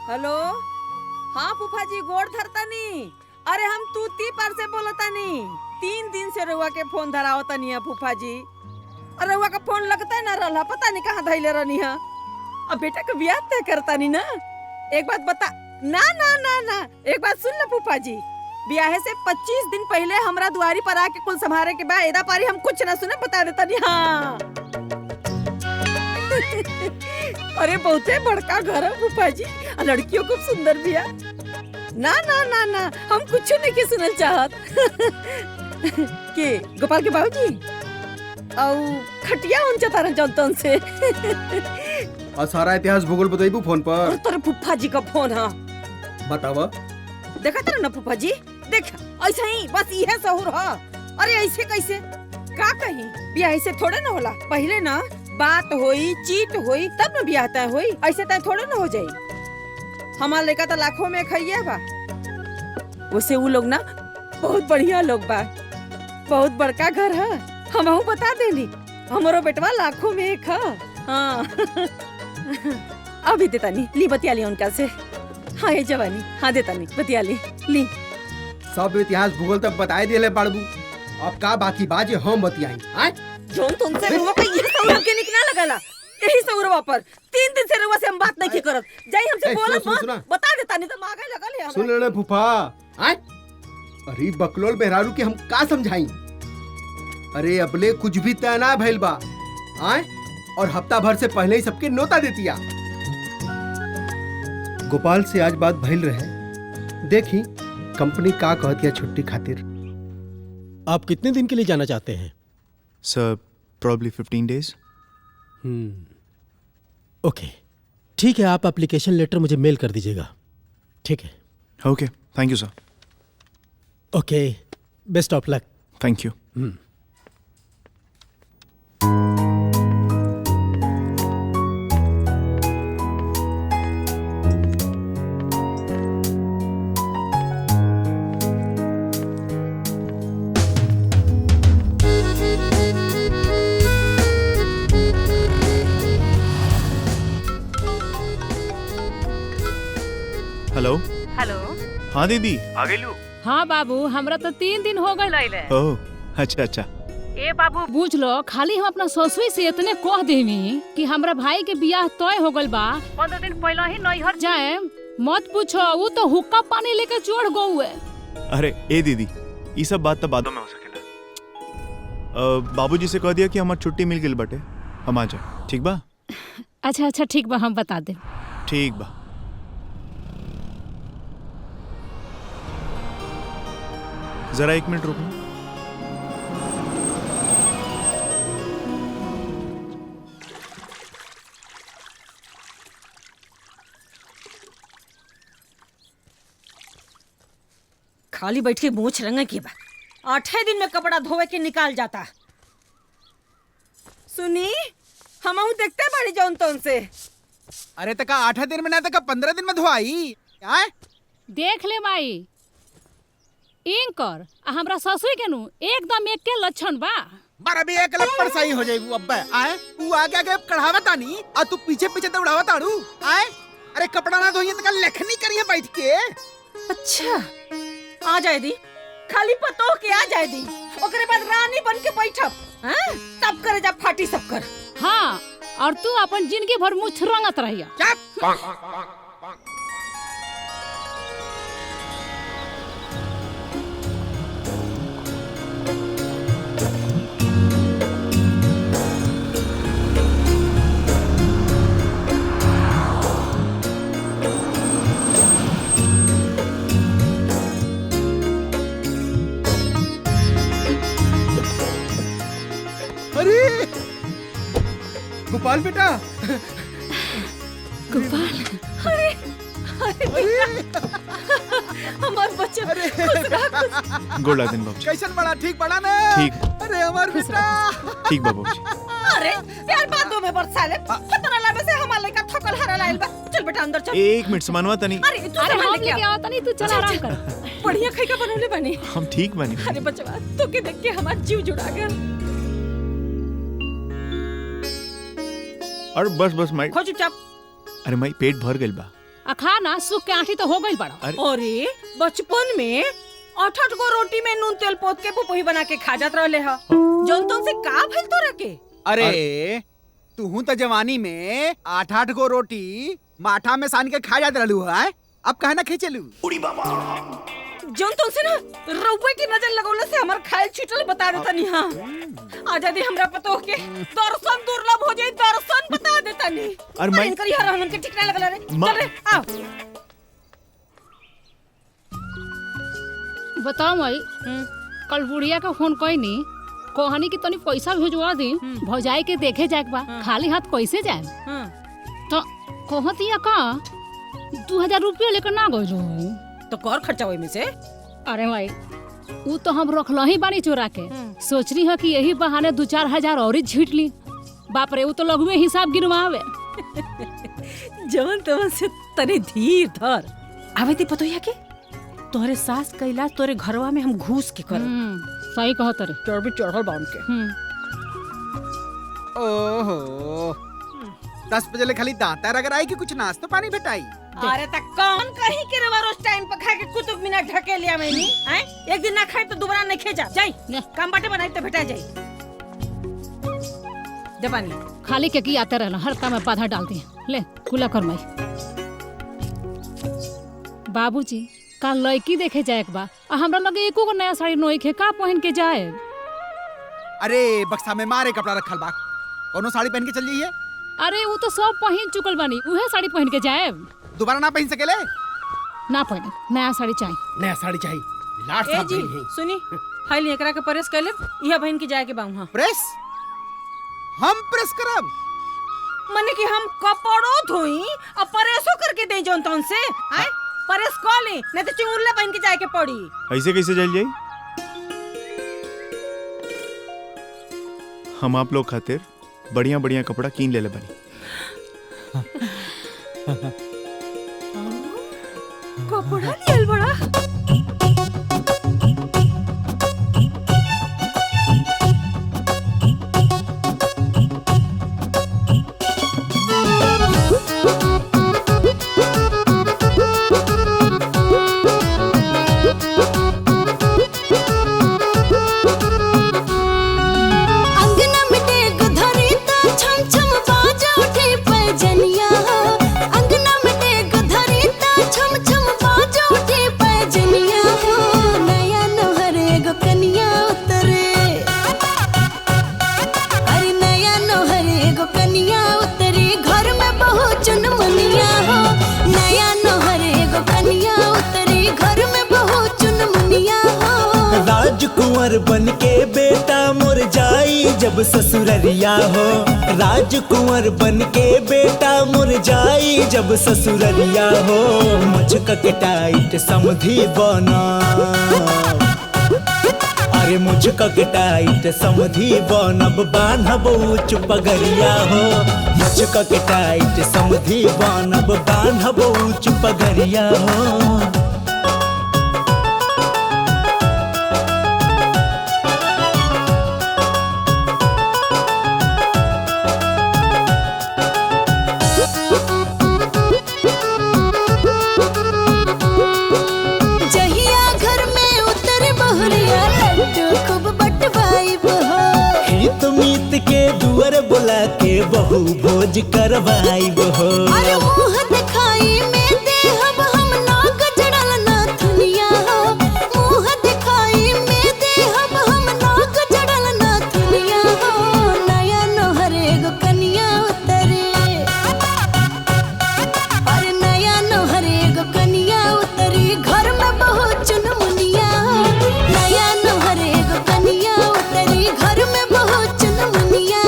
Hello. हाँ फूफा जी गोड़ धरतानी। अरे हम तूती पर से बोलतानी। 3 दिन से रउआ के फोन धरावतानी है फूफा जी। अरे रउआ का फोन लगता ना रहला, पता नहीं कहाँ धैले रहनी है। अब बेटा के ब्याह तय करतानी ना। एक बात बता ना ना ना ना एक बात सुन लो फूफा जी, ब्याह से 25 दिन पहले हमरा दुआरी पर आके कुल संभारे के बाद एदा पारी हम कुछ ना सुने बता देता नहीं। हाँ अरे बहुते बड़का घर है फूफा जी, लड़कियों खूब सुंदर भी है। ना ना ना ना हम कुछ नहीं के सुनल चाहत। के गोपाल के बाबूजी और खटिया उन चतारन जनतन से। और सारा इतिहास भूगोल बताइबू फोन पर। और तेरे फूफा जी का फोन है। बतावा। देखा तेरे ना फूफा जी, देख ऐसे ही बस यह सहूर है। अरे ऐसे कैसे का कहीं ब्याह ऐसे थोड़े ना होला। पहले ना बात होई, चीट होई, तब न ब्याह तय होई। ऐसे तय थोड़े न हो जाई। हमार लड़का तो लाखों में खइया बा। वैसे वो लोग ना बहुत बढ़िया लोग बा, बहुत बड़का घर है। हमहू बता देली हमारो बेटवा लाखों में एक है। हाँ अभी देता नहीं ली बतिया ली उनका से। हाँ ये जवानी हाँ देता नहीं बतिया ली। सब इतिहास भूगोल तक बताए दिले बाड़बू। अब का बाकी बाजे हम बतियाई। आय जोन तुमसे रुआ पे ये सौरव के निकना लगला। यही सौरवा पर 3 दिन से रुआ से हम बात नहीं करत। जाई हमसे बोलत मत, बता देता नहीं तो मांगे लगल है हमरा। सुन ले फूफा। आय अरे बकलोल बेहरारू के हम का समझाई। अरे अबले कुछ भी तय ना भइल बा। आय और हफ्ता भर से पहले ही सबके नोता देतिया। गोपाल से आज बात भइल रहे, देखी कंपनी का कहतिया छुट्टी खातिर। आप कितने दिन के लिए जाना चाहते हैं? सर प्रॉब्ली 15 days। ओके ठीक है, आप एप्लीकेशन लेटर मुझे मेल कर दीजिएगा। ठीक है। Okay thank you sir. Okay best of luck. Thank you. Hello hello. हाँ दीदी आ गइलू। हाँ बाबू हमरा तो 3 दिन हो गए लैले। ओह अच्छा अच्छा। ए बाबू बुझ लो, खाली हम अपना ससुरी से इतने कह देवी कि हमरा भाई के बियाह तय हो गइल बा, 15 दिन पहले ही नैहर जाए। मत पूछो, वो तो हुक्का पानी लेके चढ़ गए। अरे ए दीदी ये सब बात तो बादों में हो सकेला। बाबूजी से कह दिया कि हमार छुट्टी मिल गई बटे, हम आ जाए। ठीक बा? अच्छा अच्छा ठीक बा, हम बता दे। ठीक बा। जरा 1 मिनट रुको। खाली बैठ के मूछ रंगे की बा। 8 दिन में कपड़ा धोवे के निकाल जाता। सुनी हमहू देखते बाड़ी जौन तौन से। अरे तका 8 दिन में ना तका 15 दिन में धोआई। आय देख ले माई इनकर हमरा ससुर के नु एकदम एक के लक्षण बा। बारा भी एक लपड़ सही हो जाएगू अब्बे। आय तू आगे आगे कढ़ावा तानी और तू पीछे पीछे दौड़ावा ताड़ू। आय अरे कपड़ा ना धोइए तका लेखनी करिए बैठ के। अच्छा आ जाए दी, खाली पतो के आ जाए दी, ओकरे बाद रानी बन के बैठब। हां तब करे जा फाटी सब कर। हाँ और तू अपन जिंदगी भर मुछ रंगत रहिया। चुप। अरे गोपाल बेटा। गोपाल अरे हमार बच्चे गोड़ लागन बाबूजी। कैसन बड़ा ठीक बड़ा ना। ठीक। अरे हमार बेटा। ठीक बा बाबूजी। अरे प्यार बातों में बरसाले खतरा लागे से हमार लइका ठोकर हरा लाइल बा। चल बेटा अंदर चल। 1 मिनट समनवा तनी। अरे तू अरे सामान हम लेके लेके आ। आवत नहीं, तू चल आराम कर। बढ़िया खाई का बनौले बनी। हम ठीक बनी। अरे बचवा तो के देख के हमार जीव जुड़ा गया। और बस बस माई। खो चुपचाप। अरे माई पेट भर गइल बा। आ खा ना सुख के आठी तो हो गई बड़ा। अरे बचपन में 8 गो रोटी में नून तेल पोत के पुपही बना के खा जात रहले ह। जौन तुम से का भइल तोरा के? अरे तू तो जवानी में 8 गो रोटी माठा में सान के खा जाते रहलू है, अब कहे ना खींचलू। जौन तुम से ना रउवे की नजर लगौले से हमर खायल छीटल बता देता नी। हां आजादी हमरा पतो के दर्शन दुर्लभ हो जाई, दर्शन बता देता नी। और मैं इनकर यार हमन के ठीक ना लगला रे। चल रे आओ। बताओ मई कल बुढ़िया का फोन कई नी कोहनी की तनी पैसा भेजवा दी भौजाई के देखे जाए बा, खाली हाथ कैसे जाए? तो कहतिया का 2000 रुपया लेकर ना गई तो कर खर्चा होई में से। अरे भाई वो तो हम रखल ही बानी चोरा के, सोच रही है कि यही बहाने 2-4 हजार और झीट ली। बाप रे वो तो लगुए हिसाब गिनवावे। जवन तवन से तनी धीर धर। आवे ती पतो या के तोहरे सास का इलाज तोरे घरवा में हम घूस के कर। सही कहत रे। चढ़बी चढ़ल बाउन के। ओहो 10 बजे ले खाली दांता रगड़ाई कि कुछ नाश्ता पानी भेटाई? अरे तक कौन कहीं के रवा रोज टाइम पर खा के कुतुब मीनार ढके लिया मैंने हैं? एक दिन ना खाए तो दोबारा नहीं खे जा जाई काम बाटे बनाई तो भेटा जाई। जबानी खाली के की आते रहना हर काम में बाधा डाल दी। ले खुला कर माई। बाबूजी का लड़की देखे जाए बा, हमरा लगे एको गो नया साड़ी नोई के का पहन के जाए? अरे बक्सा में मारे कपड़ा रखल बा, कोनो साड़ी पहन के चल जाइए। अरे वो तो सब पहन चुकल बानी, उहे साड़ी पहन के जाए। दोबारा ना पहन सकेले? ना पहने, नया साड़ी चाहिए। नया साड़ी चाहिए। लाट ए साहब जी नहीं है। सुनी हाइल एकरा के प्रेस कर ले, इहा बहन के जाए के बाऊ। हां प्रेस? हम प्रेस करब? माने कि हम कपड़ो धोई और प्रेसो करके दे जोन तन से हैं? प्रेस कर ले नहीं तो चुंगुल्ला बहन के जाए के पड़ी। ऐसे कैसे चल जाई? हम आप लोग खातिर बढ़िया बढ़िया कपड़ा कीन ले बनी। कपड़ा लियल बड़ा। राजकुंवर बन के बेटा मुरझाई जब ससुररिया हो, राजकुंवर बन के बेटा मुरझाई जब ससुररिया हो। मुझका के टाइट समधी बना, अरे मुझका के टाइट समधी बनब बान्हब ऊंच पगरिया हो। मुझका के टाइट समधी बनब बान्हब ऊंच पगरिया हो। के दुआर बुला के बहु भोज करवाई हो। अरे मुँह दिखाई में देहब हम नाक जड़ल नाथुनिया हो। मुँह दिखाई में देहब हम नाक जड़ल नाथुनिया हो। नया नोहरे गो कनिया उतरे, अरे नया नोहरे गो कनिया उतरी घर में बहुत चुनमुनिया। नया नोहरे गो कनिया उतरी घर में बहुत चुनमुनिया।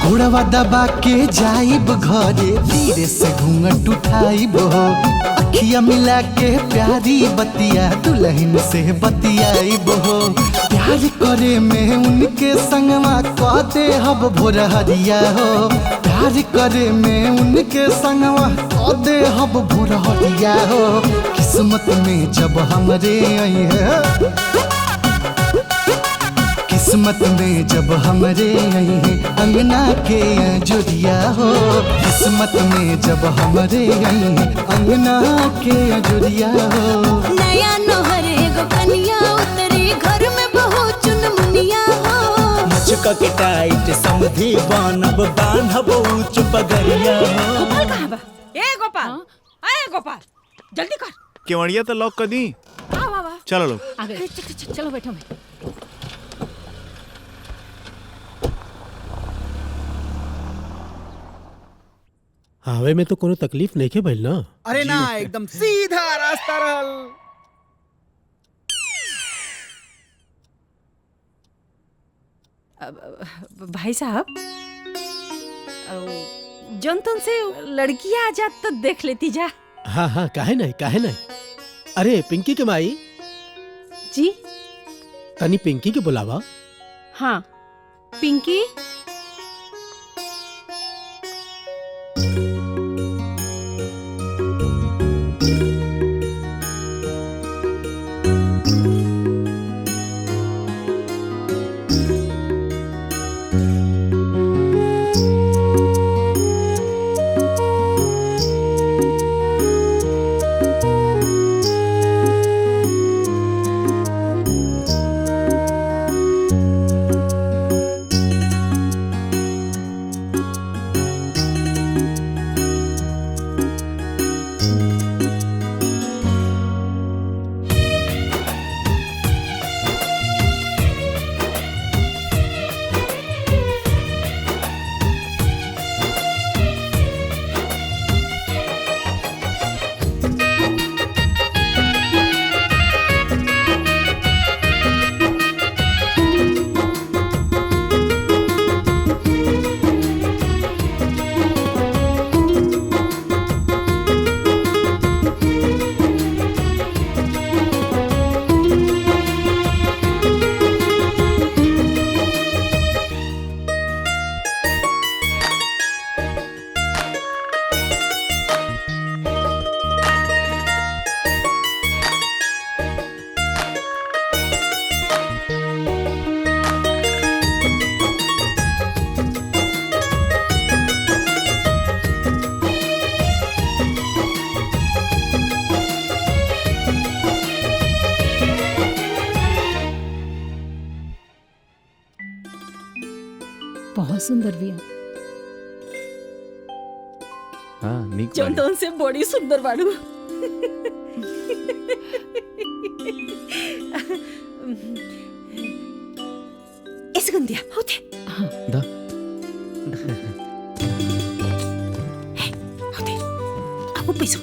घोड़वा दबा के जाइब घरे, धीरे से घूंघट उठाइब हो। अखिया मिला के प्यारी बतिया दुल्हन से बतियाइब हो। प्यार करे में उनके संगवा कहते हब भोर हरिया हो। प्यार करे में उनके संगवा तो दे हब भुरहरिया हो किस्मत में जब हमरे आई है किस्मत में जब हमरे आई है अंगना के अजुरिया हो किस्मत में जब हमरे आई है अंगना के अजुरिया हो नया नोहर एगो कनिया उतरी घर में बहू चुनमुनिया हो मुझका के टाइट समधी बानब बांधब ऊंच पगरिया हो गोपाल कहाँ बा? ए गोपाल, अरे गोपाल, जल्दी कर। केवड़िया तो लॉक कर दी। वाह चलो लोग। आ गए चलो बैठो भाई। हावे में तो कोनो तकलीफ नहीं के भइल ना? अरे ना एकदम सीधा रास्ता रहल। भाई साहब, जौन से लड़कियां आ जात तो देख लेती जा। हाँ काहे नहीं। अरे पिंकी के माई जी तनी पिंकी के बुलावा। हाँ पिंकी, बहुत सुंदर बिया। हाँ नीक जौन से बड़ी सुंदर बाड़ू। ऐसे गंदिया होते। दा होते। आपको पैसा।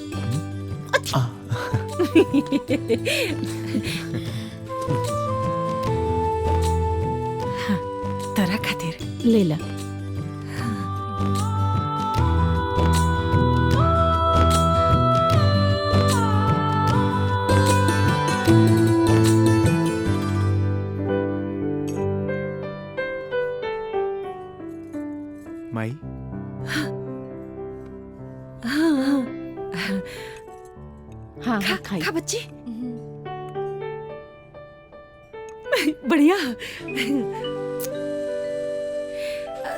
तोरा खातिर ले ला। माई हाँ खा खाई। खा बच्ची। बढ़िया।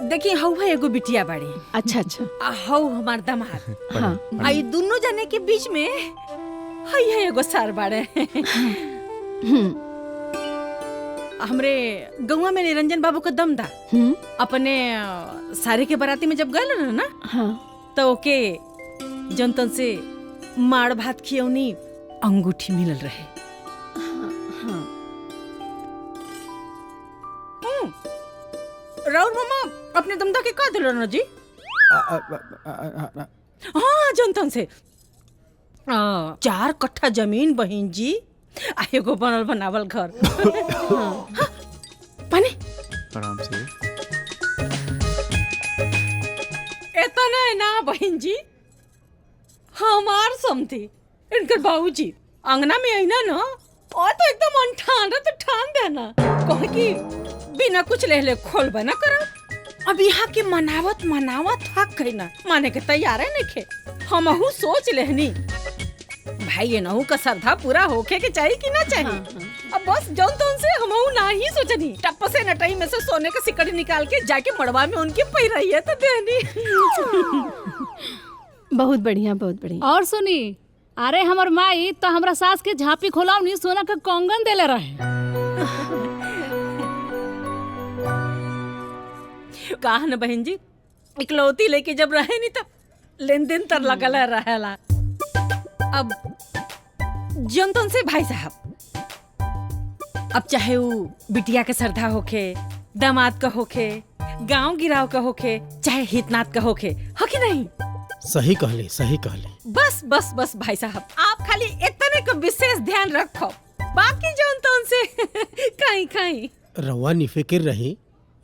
देखिए हऊ है एगो बिटिया बाड़ी। अच्छा अच्छा। हऊ हमार दामाद। हाँ आई दोनों जने के बीच में हई है एगो सार बाड़े। हमरे गौवा में निरंजन बाबू का दमदा अपने सारे के बराती में जब गए ना हाँ तो ओके जनतन से माड़ भात खियौनी अंगूठी मिलल रहे। हाँ राउर मामा अपने दमदा के का दिल ना जी? हाँ जनतन से 4 कट्ठा जमीन बहिन जी आ एगो बनल बनावल घर। हाँ, पानी आराम से। इतना है ना बहन जी, हमार समझी इनकर बाबूजी अंगना में आई ना और तो एकदम अनठान तो ठान देना कहे कि बिना कुछ ले खोल बना करा अब यहाँ के मनावत मनावत थक गई ना, माने के तैयार है नइखे। हमहू सोच लेहनी भाई ये नहू का श्रद्धा पूरा होके के चाहिए कि ना चाहिए। अब बस जौन तौन से हमहू ना ही सोचनी, टप्प से नटई में से सोने का सिकड़ी निकाल के जाके मड़वा में उनकी पहिराई है तो देनी। बहुत बढ़िया बहुत बढ़िया। और सुनी, अरे हमर माई तो हमरा सास के झांपी खोलावनी सोना का कंगन देले रहे। कहा न बहन जी, इकलौती लेके जब रहे नहीं तब लेन देन तर लगल रहेला। अब जनतन से भाई साहब, अब चाहे वो बिटिया के श्रद्धा होखे, दामाद का होखे, गांव गिराव का होखे, चाहे हितनाथ का होखे, हो कि नहीं? सही कहली, सही कहली। बस बस बस भाई साहब, आप खाली इतने का विशेष ध्यान रखो, बाकी जनतन से कहीं कहीं रवा निफिकिर रही,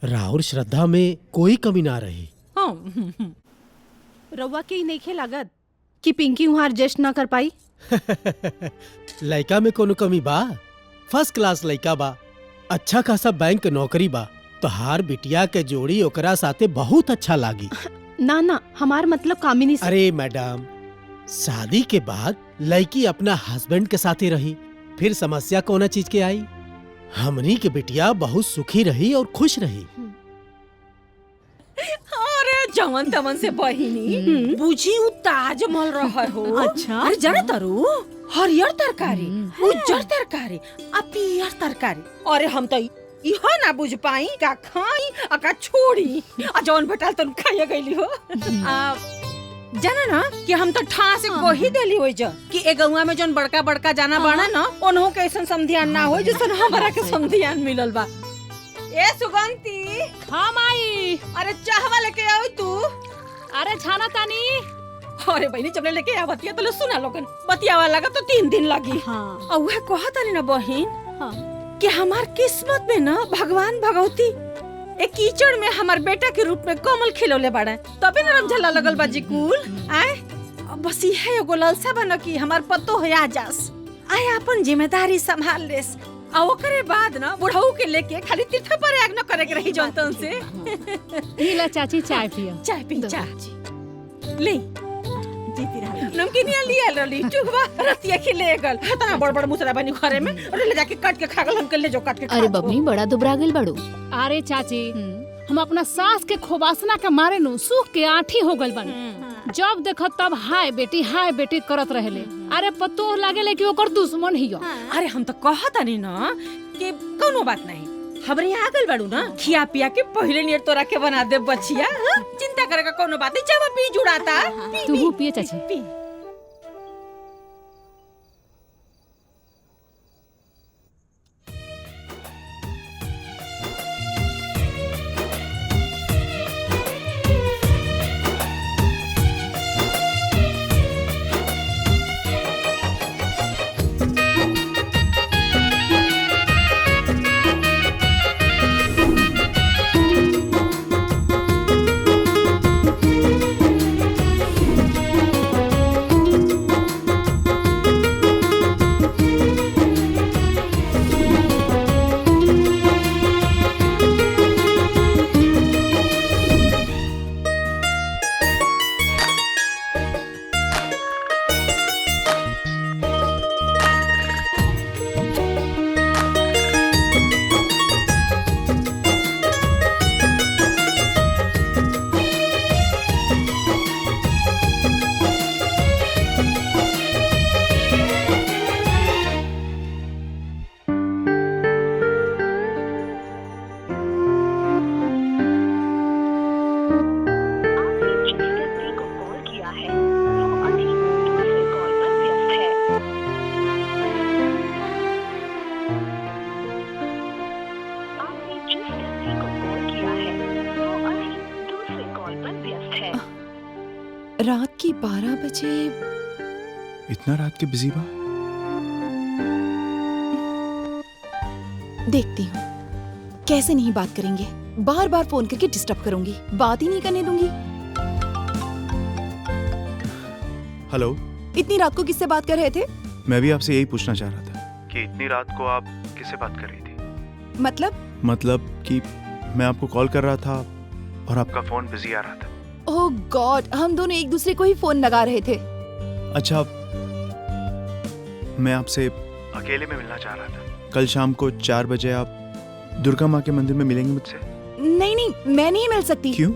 राहुल श्रद्धा में कोई कमी ना रही। रउआ के ही नइखे लागत कि पिंकी वहाँ एडजस्ट ना कर पाई? लड़का में कोनो कमी बा? फर्स्ट क्लास लड़का बा, अच्छा खासा बैंक के नौकरी बा, तो हार बिटिया के जोड़ी ओकरा साथे बहुत अच्छा लागी। ना ना, हमार मतलब कामिनी से। अरे मैडम, शादी के बाद लड़की अपना हस्बैंड के साथे रही, फिर समस्या कोना चीज के आई? हमनी के बिटिया बहुत सुखी रही और खुश रही। अरे जवन तवन से बहिनी बुझी उ ताजमहल रहा हो। अच्छा। अरे जाने तारू, हरियर तरकारी, उज्जर तरकारी, आ पियर तरकारी। अरे हम तो इहो ना बुझ पाई का खाई आ का छोड़ी, आ जवन भटाल तन खाइए गईली हो। जाना ना कि हम तो ठा से गोही देली होई जा कि ए गौवा में जौन बड़का बड़का जाना बाड़ा ना, ओनहु के ऐसन समधियान ना होई जैसन हमरा के समधियान मिलल बा। ए सुगंती, हाँ माई। अरे चाहवा लेके आओ तू। अरे छाना तानी। अरे बहनी जब लेके आवतिया तो सुना लोगन, बतियावा लगा तो 3 दिन लगी। हाँ। और वह कहा तानी ना बहन, हाँ। कि हमार किस्मत में ना भगवान भगवती एक कीचड़ में हमार बेटा के रूप में कमल खिलौले बाड़ा, तबे ना रमझला लगल बाजी कुल। आए बस यही एगो लालसा बन कि हमार पतो हो आ जास, आए अपन जिम्मेदारी संभाल लेस, आ ओकरे बाद ना बुढ़ऊ के लेके खाली तीर्थ पर याग न करे के रही जनतन से। ला चाची चाय पियो। चाय पी चाय ले नमकीनिया लिया रली चुगवा रतिया खिले गल तना बड़ बड़ मुसरा बनी घरे में, और ले जाके काट के खा गल, हमके ले जो काट के खा। अरे बबनी बड़ा दुबरा गइल बाड़ू। अरे चाची, हम अपना सास के खोबासना के मारे नु सूख के आठी हो गइल बानी। जब देखो तब हाय बेटी करत रहेले। अरे पतो लागेले कि ओकर दुश्मन हियो। अरे हम तो कहतानी ना कि कोनो बात नहीं, हमरे आ गइल बाड़ू ना, खिया पिया के पहले नियर तोरा के बना दे बचिया। चिंता करे का कोनो बात नहीं, जब पी जुड़ाता तू पिए चाची। पी। रात की 12 बजे। इतना रात के बिजी बा? देखती हूँ कैसे नहीं बात करेंगे, बार बार फोन करके डिस्टर्ब करूंगी, बात ही नहीं करने दूंगी। हेलो, इतनी रात को किससे बात कर रहे थे? मैं भी आपसे यही पूछना चाह रहा था कि इतनी रात को आप किससे बात कर रही थी? मतलब कि मैं आपको कॉल कर रहा था और आपका फोन बिजी आ रहा था। ओह गॉड, हम दोनों एक दूसरे को ही फोन लगा रहे थे। अच्छा, मैं आपसे अकेले में मिलना चाह रहा था। कल शाम को 4 बजे आप दुर्गा माँ के मंदिर में मिलेंगे मुझसे? नहीं नहीं, मैं नहीं मिल सकती। क्यों?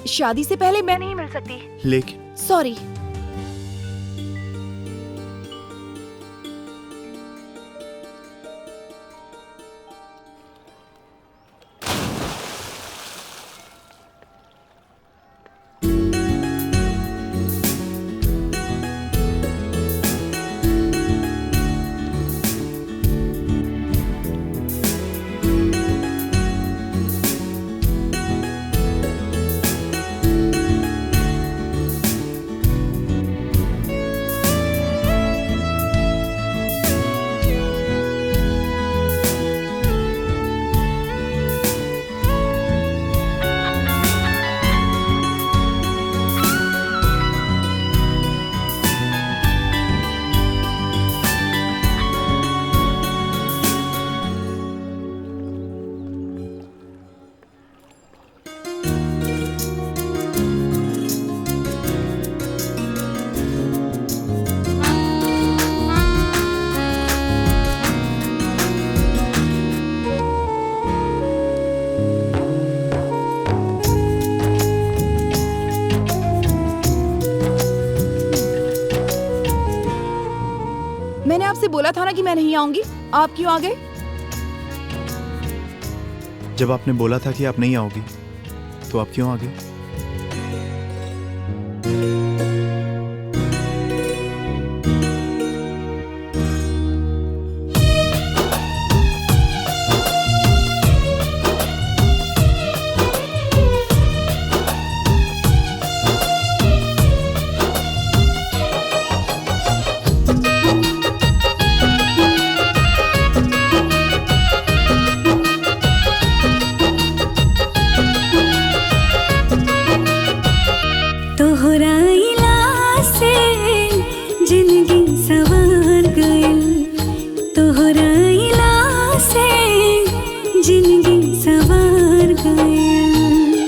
शादी से पहले मैं नहीं मिल सकती। लेकिन सॉरी। मैंने आपसे बोला था ना कि मैं नहीं आऊंगी, आप क्यों आ गए? जब आपने बोला था कि आप नहीं आओगी, तो आप क्यों आ गए?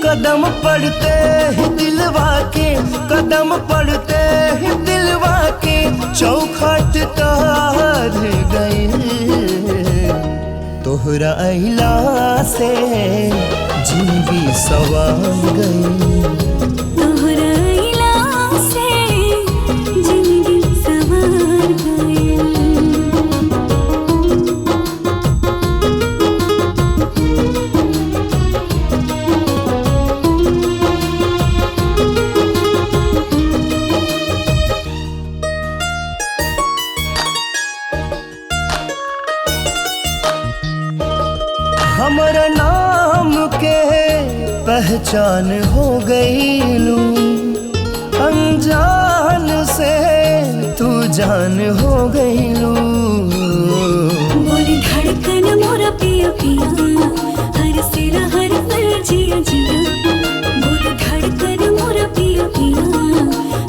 कदम पड़ते ही दिलवा के, कदम पड़ते ही दिलवा के चौखट तार गए। तोहरा अहिला से जिंदगी सवार गई। तोहरा अहिला से जिंदगी सवार गई। हमारा नाम के पहचान हो गई लू, अनजान से तू जान हो गई लू। बोली धड़कन मोरा पिया पिया, हर सिरा हर पल जिया जिया। बोली धड़कन मोरा पिया पिया,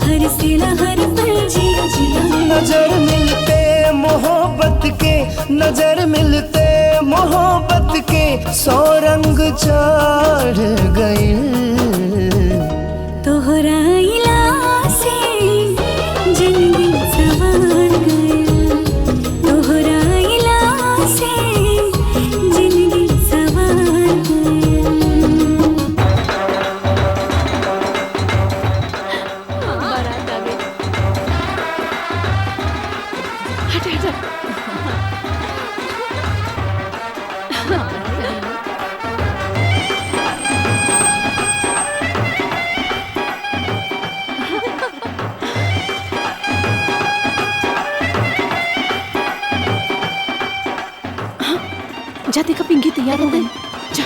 हर सिरा हर पल जिया जिया। नजर मिलते मोहब्बत के, नजर मिलते मोहब्बत के 100 रंग चढ़ गए। तोहरा अहिला से जिंदगी सवार गई। तोहरा अहिला से जिंदगी सवार गई। बारात आ गई। हट हट। जा देखा, पिंकी तैयार हो गई। जा।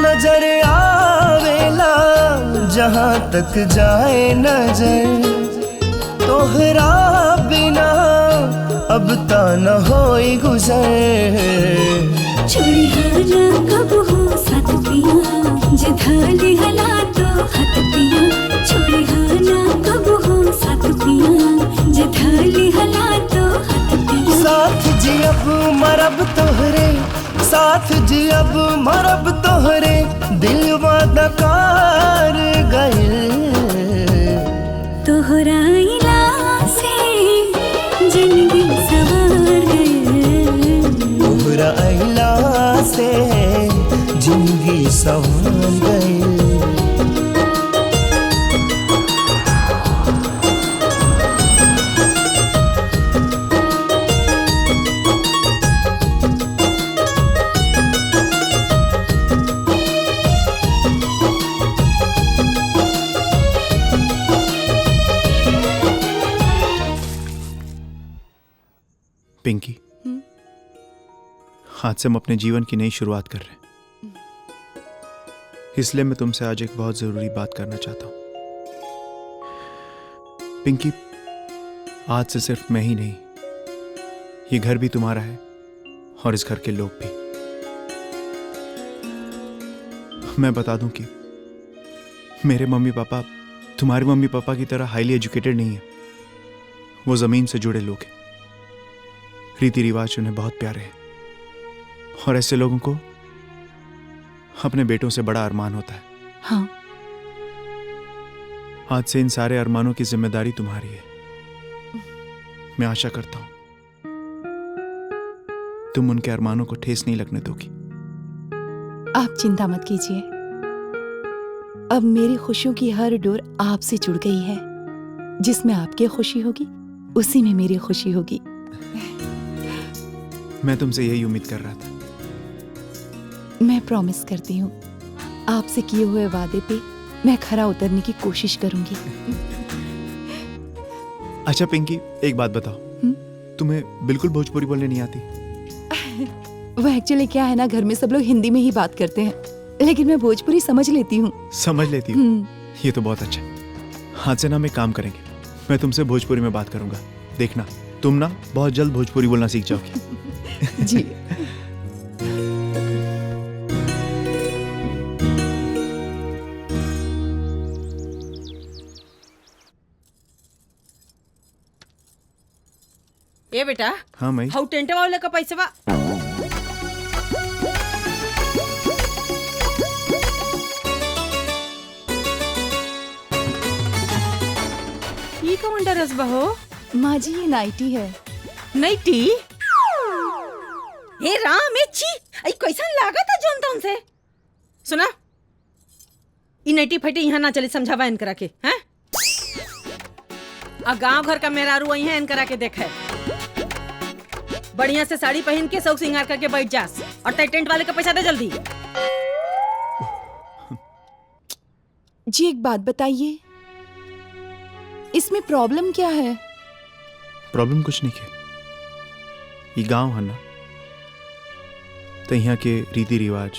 नजर आवेला जहाँ तक जाए नजर, तो तोहरा बिना अब ता न होई गुजर। छोड़ी हाना कब हो साथ पिया जिधाली हला तो हाथ पिया। छोड़ी हाना कब हो साथ पिया जिधाली हला तो हाथ पिया। साथ जी अब मरब तोहरे, साथ जी अब मरब तोहरे, दिलवा नकार गए। तोहरा इला से जिंदगी सवार गए। तोहरा अइला से जिंदगी संवर गए। पिंकी, आज से हम अपने जीवन की नई शुरुआत कर रहे हैं, इसलिए मैं तुमसे आज एक बहुत जरूरी बात करना चाहता हूं। पिंकी, आज से सिर्फ मैं ही नहीं, ये घर भी तुम्हारा है और इस घर के लोग भी। मैं बता दूं कि मेरे मम्मी पापा तुम्हारे मम्मी पापा की तरह हाईली एजुकेटेड नहीं है। वो जमीन से जुड़े लोग हैं, रीति रिवाज उन्हें बहुत प्यारे हैं, और ऐसे लोगों को अपने बेटों से बड़ा अरमान होता है। हाँ। आज से इन सारे अरमानों की जिम्मेदारी तुम्हारी है। मैं आशा करता हूं तुम उनके अरमानों को ठेस नहीं लगने दोगी। आप चिंता मत कीजिए, अब मेरी खुशियों की हर डोर आपसे जुड़ गई है। जिसमें आपकी खुशी होगी उसी में मेरी खुशी होगी। मैं तुमसे यही उम्मीद कर रहा था। मैं प्रॉमिस करती हूँ, आपसे किए हुए वादे पे मैं खरा उतरने की कोशिश करूंगी। अच्छा पिंकी, एक बात बताओ, तुम्हें बिल्कुल भोजपुरी बोलने नहीं आती? वो एक्चुअली क्या है ना, घर में सब लोग हिंदी में ही बात करते हैं, लेकिन मैं भोजपुरी समझ लेती हूँ। समझ लेती हूँ? ये तो बहुत अच्छा है। आज से ना हम एक काम करेंगे, मैं तुमसे भोजपुरी में बात करूंगा। देखना, तुम ना बहुत जल्द भोजपुरी बोलना सीख जाओगी। जी। ए बेटा, हाँ मई, हाउ टेंट वाले का पैसा बा? ये कौन डरस बा हो? माँ जी, ये नाइटी है। नाइटी? हे राम, ए छी, आई कैसा लागा था जोन तोन से? सुना, ई नाइटी फटी यहाँ ना चली, समझावा इन करा के, हैं? आ गांव घर का मेहरारू आई है, इन करा के देखे। बढ़िया से साड़ी पहन के सौख सिंगार करके बैठ जास, और टेंट वाले का पैसा दे जल्दी। जी एक बात बताइए, इसमें प्रॉब्लम क्या है? प्रॉब्लम कुछ नहीं है। ये गांव है ना, तो यहाँ के रीति रिवाज,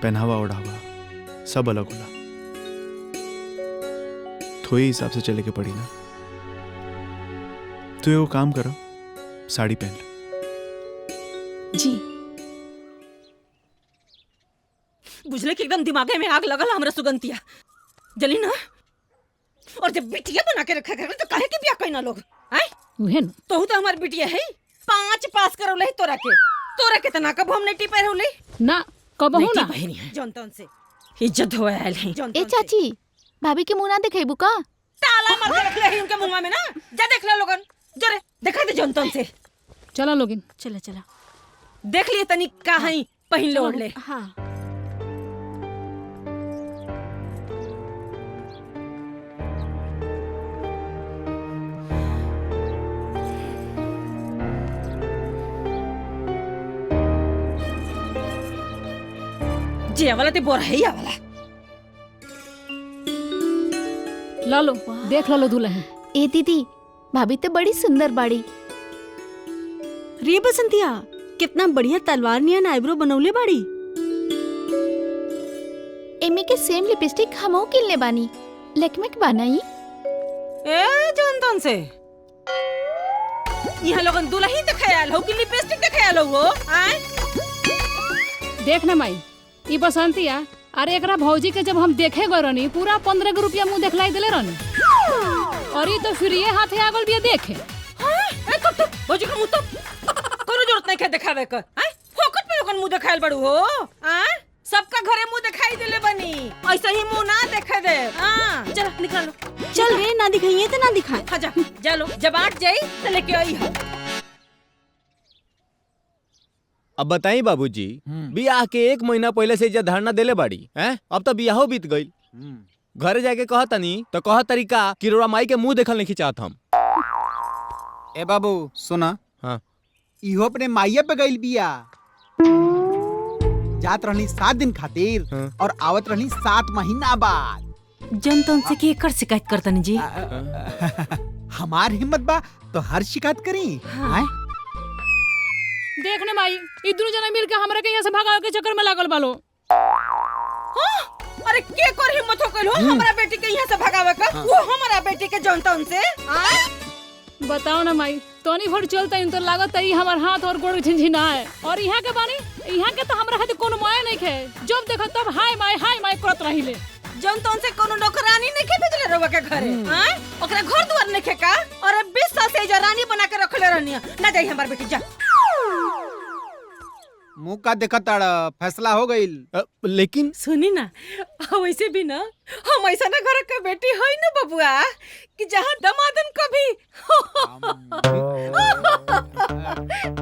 पहनावा ओढ़ावा सब अलग होला, थोड़े हिसाब से चले के पड़ी ना। तो ये काम करो, साड़ी पहन लो। जी। बुझले कि एकदम दिमागे में आग लगल हमरा सुगंतिया, जली ना। और जब बिटिया बना के रखा कर तो काहे के ब्याह कइना लोग, हैं? उहे न। तोहू तो हमार बिटिया है, 5 पास करौले है तोरा के तना कब हम नेटी पहिरौले ना, कबहू ना। पहिनी है जनतन से इज्जत होए आयल है जनतन। ए चाची, भाभी के मुंह ना दिखाइबू का? ताला मार के रखले है उनके मुंह में ना, जा देख ले लोगन, जरे दिखा दे जनतन से। चला लोगिन, चला चला देख लिए तनी का है पहिन ले ओढ़ ले। हाँ। जे वाला ते बोरा है या वाला। ला लो, देख लो दुल्हन। ए दीदी, भाभी तो बड़ी सुंदर बाड़ी। रे बसंतिया, कितना बढ़िया तलवार नियन आईब्रो बनौले बाड़ी। एमी के सेम लिपस्टिक हमो किनले बानी, लेकमेक बनाई। ए जनतन से यहाँ लोगन दुल्ही देखे आयल हो कि लिपस्टिक देखे आयल हो? आए देख ना माई ई बसंतिया, अरे एकरा भौजी के जब हम देखे गए रहनी पूरा 15 रुपया मुंह देखलाई देले रहनी, और ये तो फिर ये हाथे आगल भी देखे। तो भौजी का मुंह तो कोनो जरूरत नहीं है दिखावे के। आए फोकट पे लोगन मुंह देखायल बड़ू हो? आए सबका घरे मुंह दिखाई देले बनी, ऐसे ही मुंह ना देखे दे। हां चल निकालो। चल रे, ना दिखाइए तो ना दिखाए। हाँ जा जा लो, जब आट जाई तो लेके आई है। अब बताई बाबूजी, बियाह के 1 महीना पहले से इज्जत धारणा देले बाड़ी हैं, अब तो बियाहो बीत गई। घरे जाके कहतनी तो कह तरीका कि रोरा माई के मुंह देखल नहीं चाहत हम। ए बाबू सुना, हाँ इहो अपने माइया पे गइल बिया। जात रहनी 7 दिन खातिर और आवत रहनी 7 महीना बाद। जनतन से के कर शिकायत करतनी जी? हमार हिम्मत बा तो हर शिकायत करी। हाँ। देखने माई ई दोनों जना मिल के हमरा के यहाँ से भगावे के चक्कर में लागल बालो। अरे के कर हिम्मत हो कलो हमरा बेटी के यहाँ से भगावे का? वो हमारा बेटी के जनतन से। बताओ ना माई, तोनी भर चलता इन तो लागत है हमार हाथ और गोड़ झिनझिना है, और यहाँ के बानी यहाँ के तो हमरा खातिर कोनो माया नहीं है। जब देखो तब हाय माय करत रहिले। जनतन से कोनो नौकरानी नहीं के भेजले रवा के घरे? हां ओकरा घर दुआर नहीं के का? और 20 साल से रानी बना के रखले रहनी ना। जाई हमार बेटी जा। मुंह का देखा ताड़ा, फैसला हो गई। लेकिन सुनी ना, वैसे भी ना हम ऐसा ना घर के बेटी है ना बबुआ कि जहाँ दमादन कभी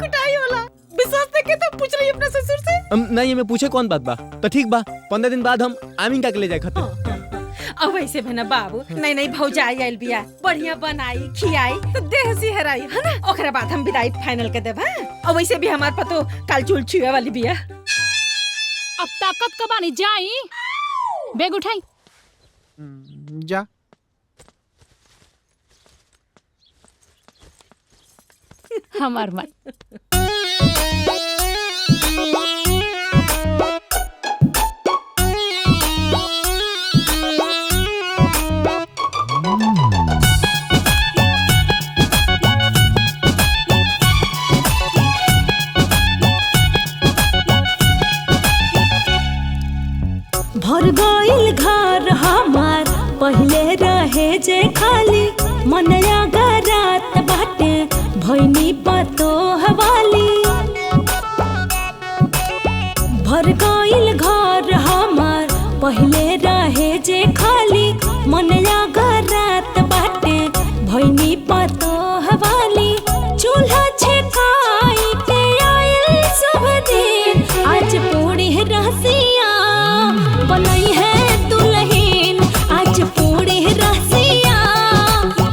कुटाई होला। विश्वास देखे तो पूछ रही अपने ससुर से। नहीं मैं पूछे कौन बात बा, तो ठीक बा 15 दिन बाद हम आमीन का के ले जाए खतर। अब वैसे भी ना बाबू, नहीं भौजाई आइल बिया, बढ़िया बनाई खियाई तो देह सिहराई है ना, ओकरा बाद हम विदाई फाइनल कर देब। और वैसे भी हमार पतो काल चूल छुए वाली बिया। अब ताकत का बानी जाई, बैग उठाई जा। हमार माई भर गइल घर हमार, पहले रहे जे खाली, मनया गरात बाटे भैनी पतो हवाली। भर गइल घर हमार, पहले रहे जे खाली, मनया गरात बाटे भैनी पतो हवाली। चूल्हा छेकाई के आइल शुभ दिन, आज पूरी रसिया बनई है दुल्हन, आज पूरी रसिया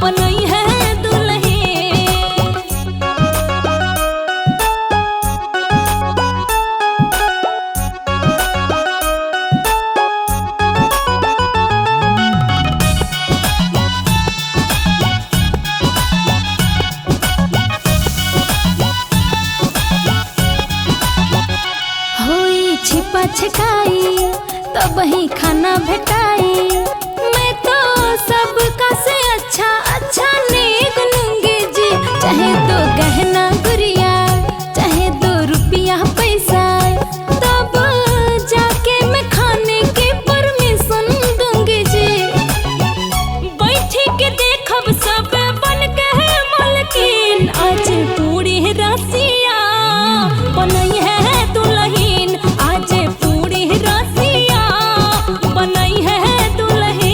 बनई है दुल्हन। होई छिपा छिकाई तब ही खाना भेटाई। मैं तो सबका से अच्छा नेक लूंगी जी, चाहे तो गहना गुड़िया, चाहे 2 रुपया पैसा, तब जाके मैं खाने की परमिशन दूंगी जी। बैठी के देखब सब बन के मलकिन, आज पूरी रसिया बनई है दुल्हन, आज पूरी रसिया बनई है दुल्हन।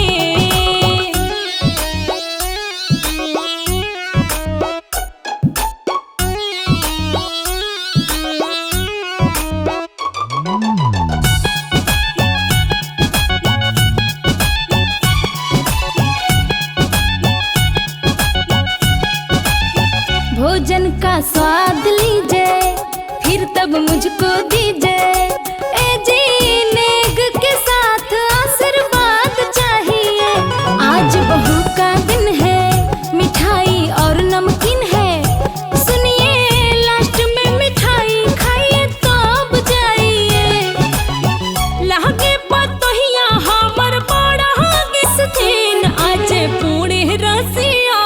भोजन का स्वाद लीजिए, फिर तब मुझको दीजिए। ए जी नेग के साथ आशीर्वाद चाहिए, आज बहू का दिन है, मिठाई और नमकीन है। सुनिए लास्ट में मिठाई खाइए तब जाइए। लागे पतोहिया हमर बड़ा किस्तीन, आज पूरी रसिया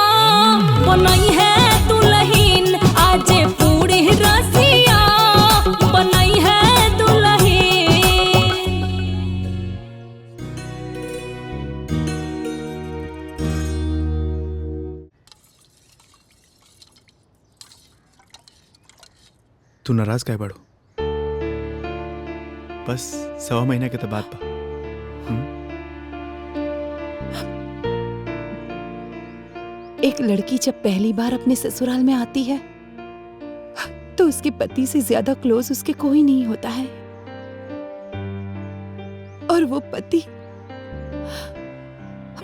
बनई है दुल्हन, तू नाराज काहे बाड़ू? बस 1.25 महीना के तो बात बा। एक लड़की जब पहली बार अपने ससुराल में आती है तो उसके पति से ज्यादा क्लोज उसके कोई नहीं होता है, और वो पति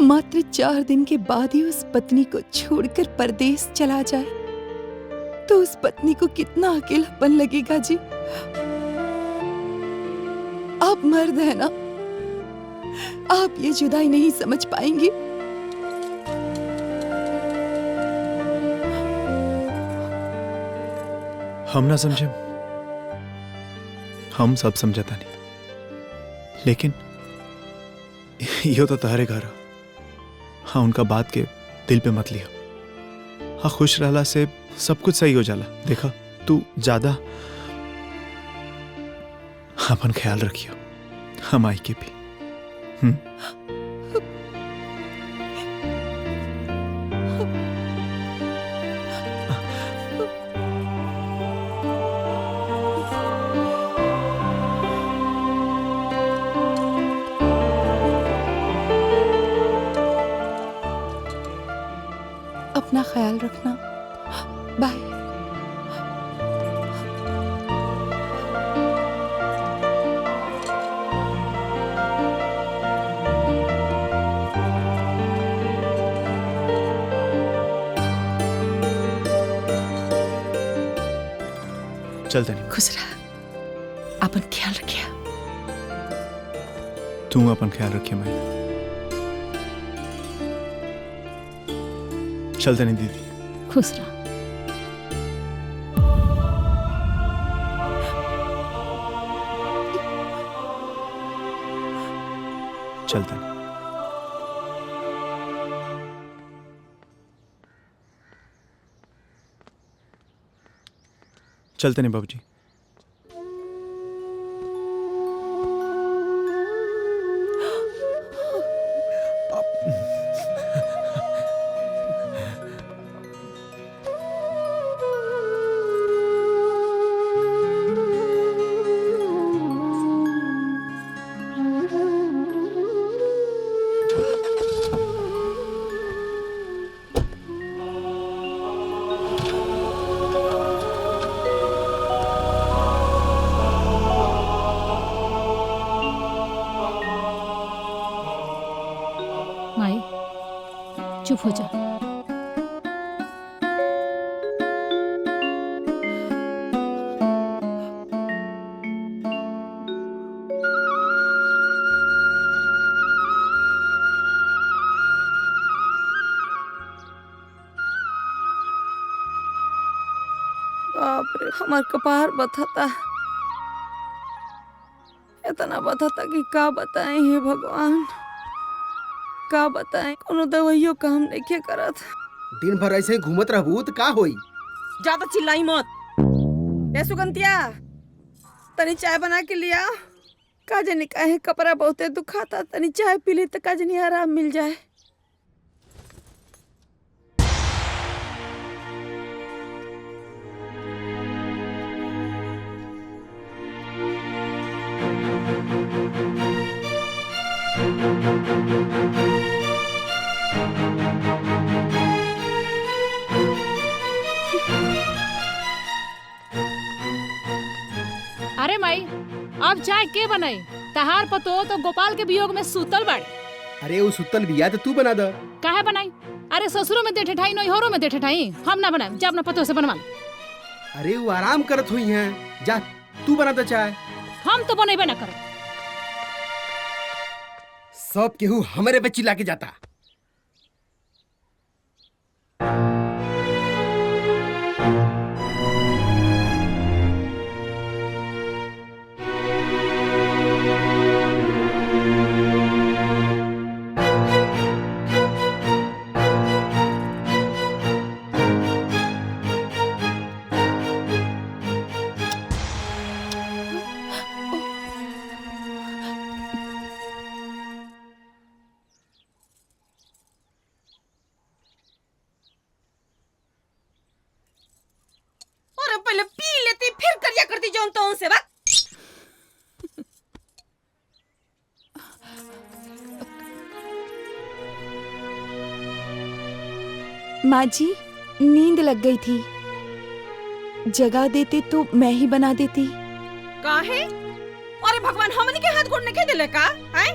मात्र 4 दिन के बाद ही उस पत्नी को छोड़कर परदेश चला जाए तो उस पत्नी को कितना अकेलापन लगेगा जी। आप मर्द है ना, आप ये जुदाई नहीं समझ पाएंगे। हम ना समझे, हम सब समझता नहीं, लेकिन यो तो तारे घर। हाँ, उनका बात के दिल पे मत लिया। हाँ, खुश रहला से सब कुछ सही हो जाला। देखा, तू ज्यादा अपन ख्याल रखियो, हम आई के भी। अपना ख्याल रखना। बाय। चलते नहीं। खुश रहा, अपन ख्याल रखिया। तू अपन ख्याल रखिए मैं। चलते नहीं दीदी। खुश रहा। चलते नहीं। चलते नहीं बाबूजी। माई चुप हो जा। बाप रे, हमार कपार बथता, इतना बथता कि का बताएं हे भगवान, का बताएं। कोनो दवाइयों काम नहीं करत। दिन भर ऐसे ही घूमत रहबू तो का होई? ज्यादा चिल्लाई मत। ए सुगंतिया, तनी चाय बना के लिया। का जाने काहे कपड़ा बहुते दुखाता, तनी चाय पी ली तो का जाने आराम मिल जाए। अरे माई, अब चाय के बनाई? तहार पतो तो गोपाल के वियोग में सूतल बाड़ी। अरे वो सुतल बिया तो तू बना दे। काहे बनाई? अरे ससुरो में देठे ठाई, नैहरो में देठे ठाई। हम ना बनाए, जा अपना पतो से बनवा ले। अरे वो आराम करत हुई हैं, जा तू बना दे चाय। हम तो बनेबे ना करब। सब केहू हमारे पे चिल्ला के जाता। पहले पी लेती फिर करिया करती जौन तो से बात। माँ जी नींद लग गई थी, जगा देते तो मैं ही बना देती। काहे? अरे भगवान हमनी के हाथ गोड़ नहीं दिले का? हैं?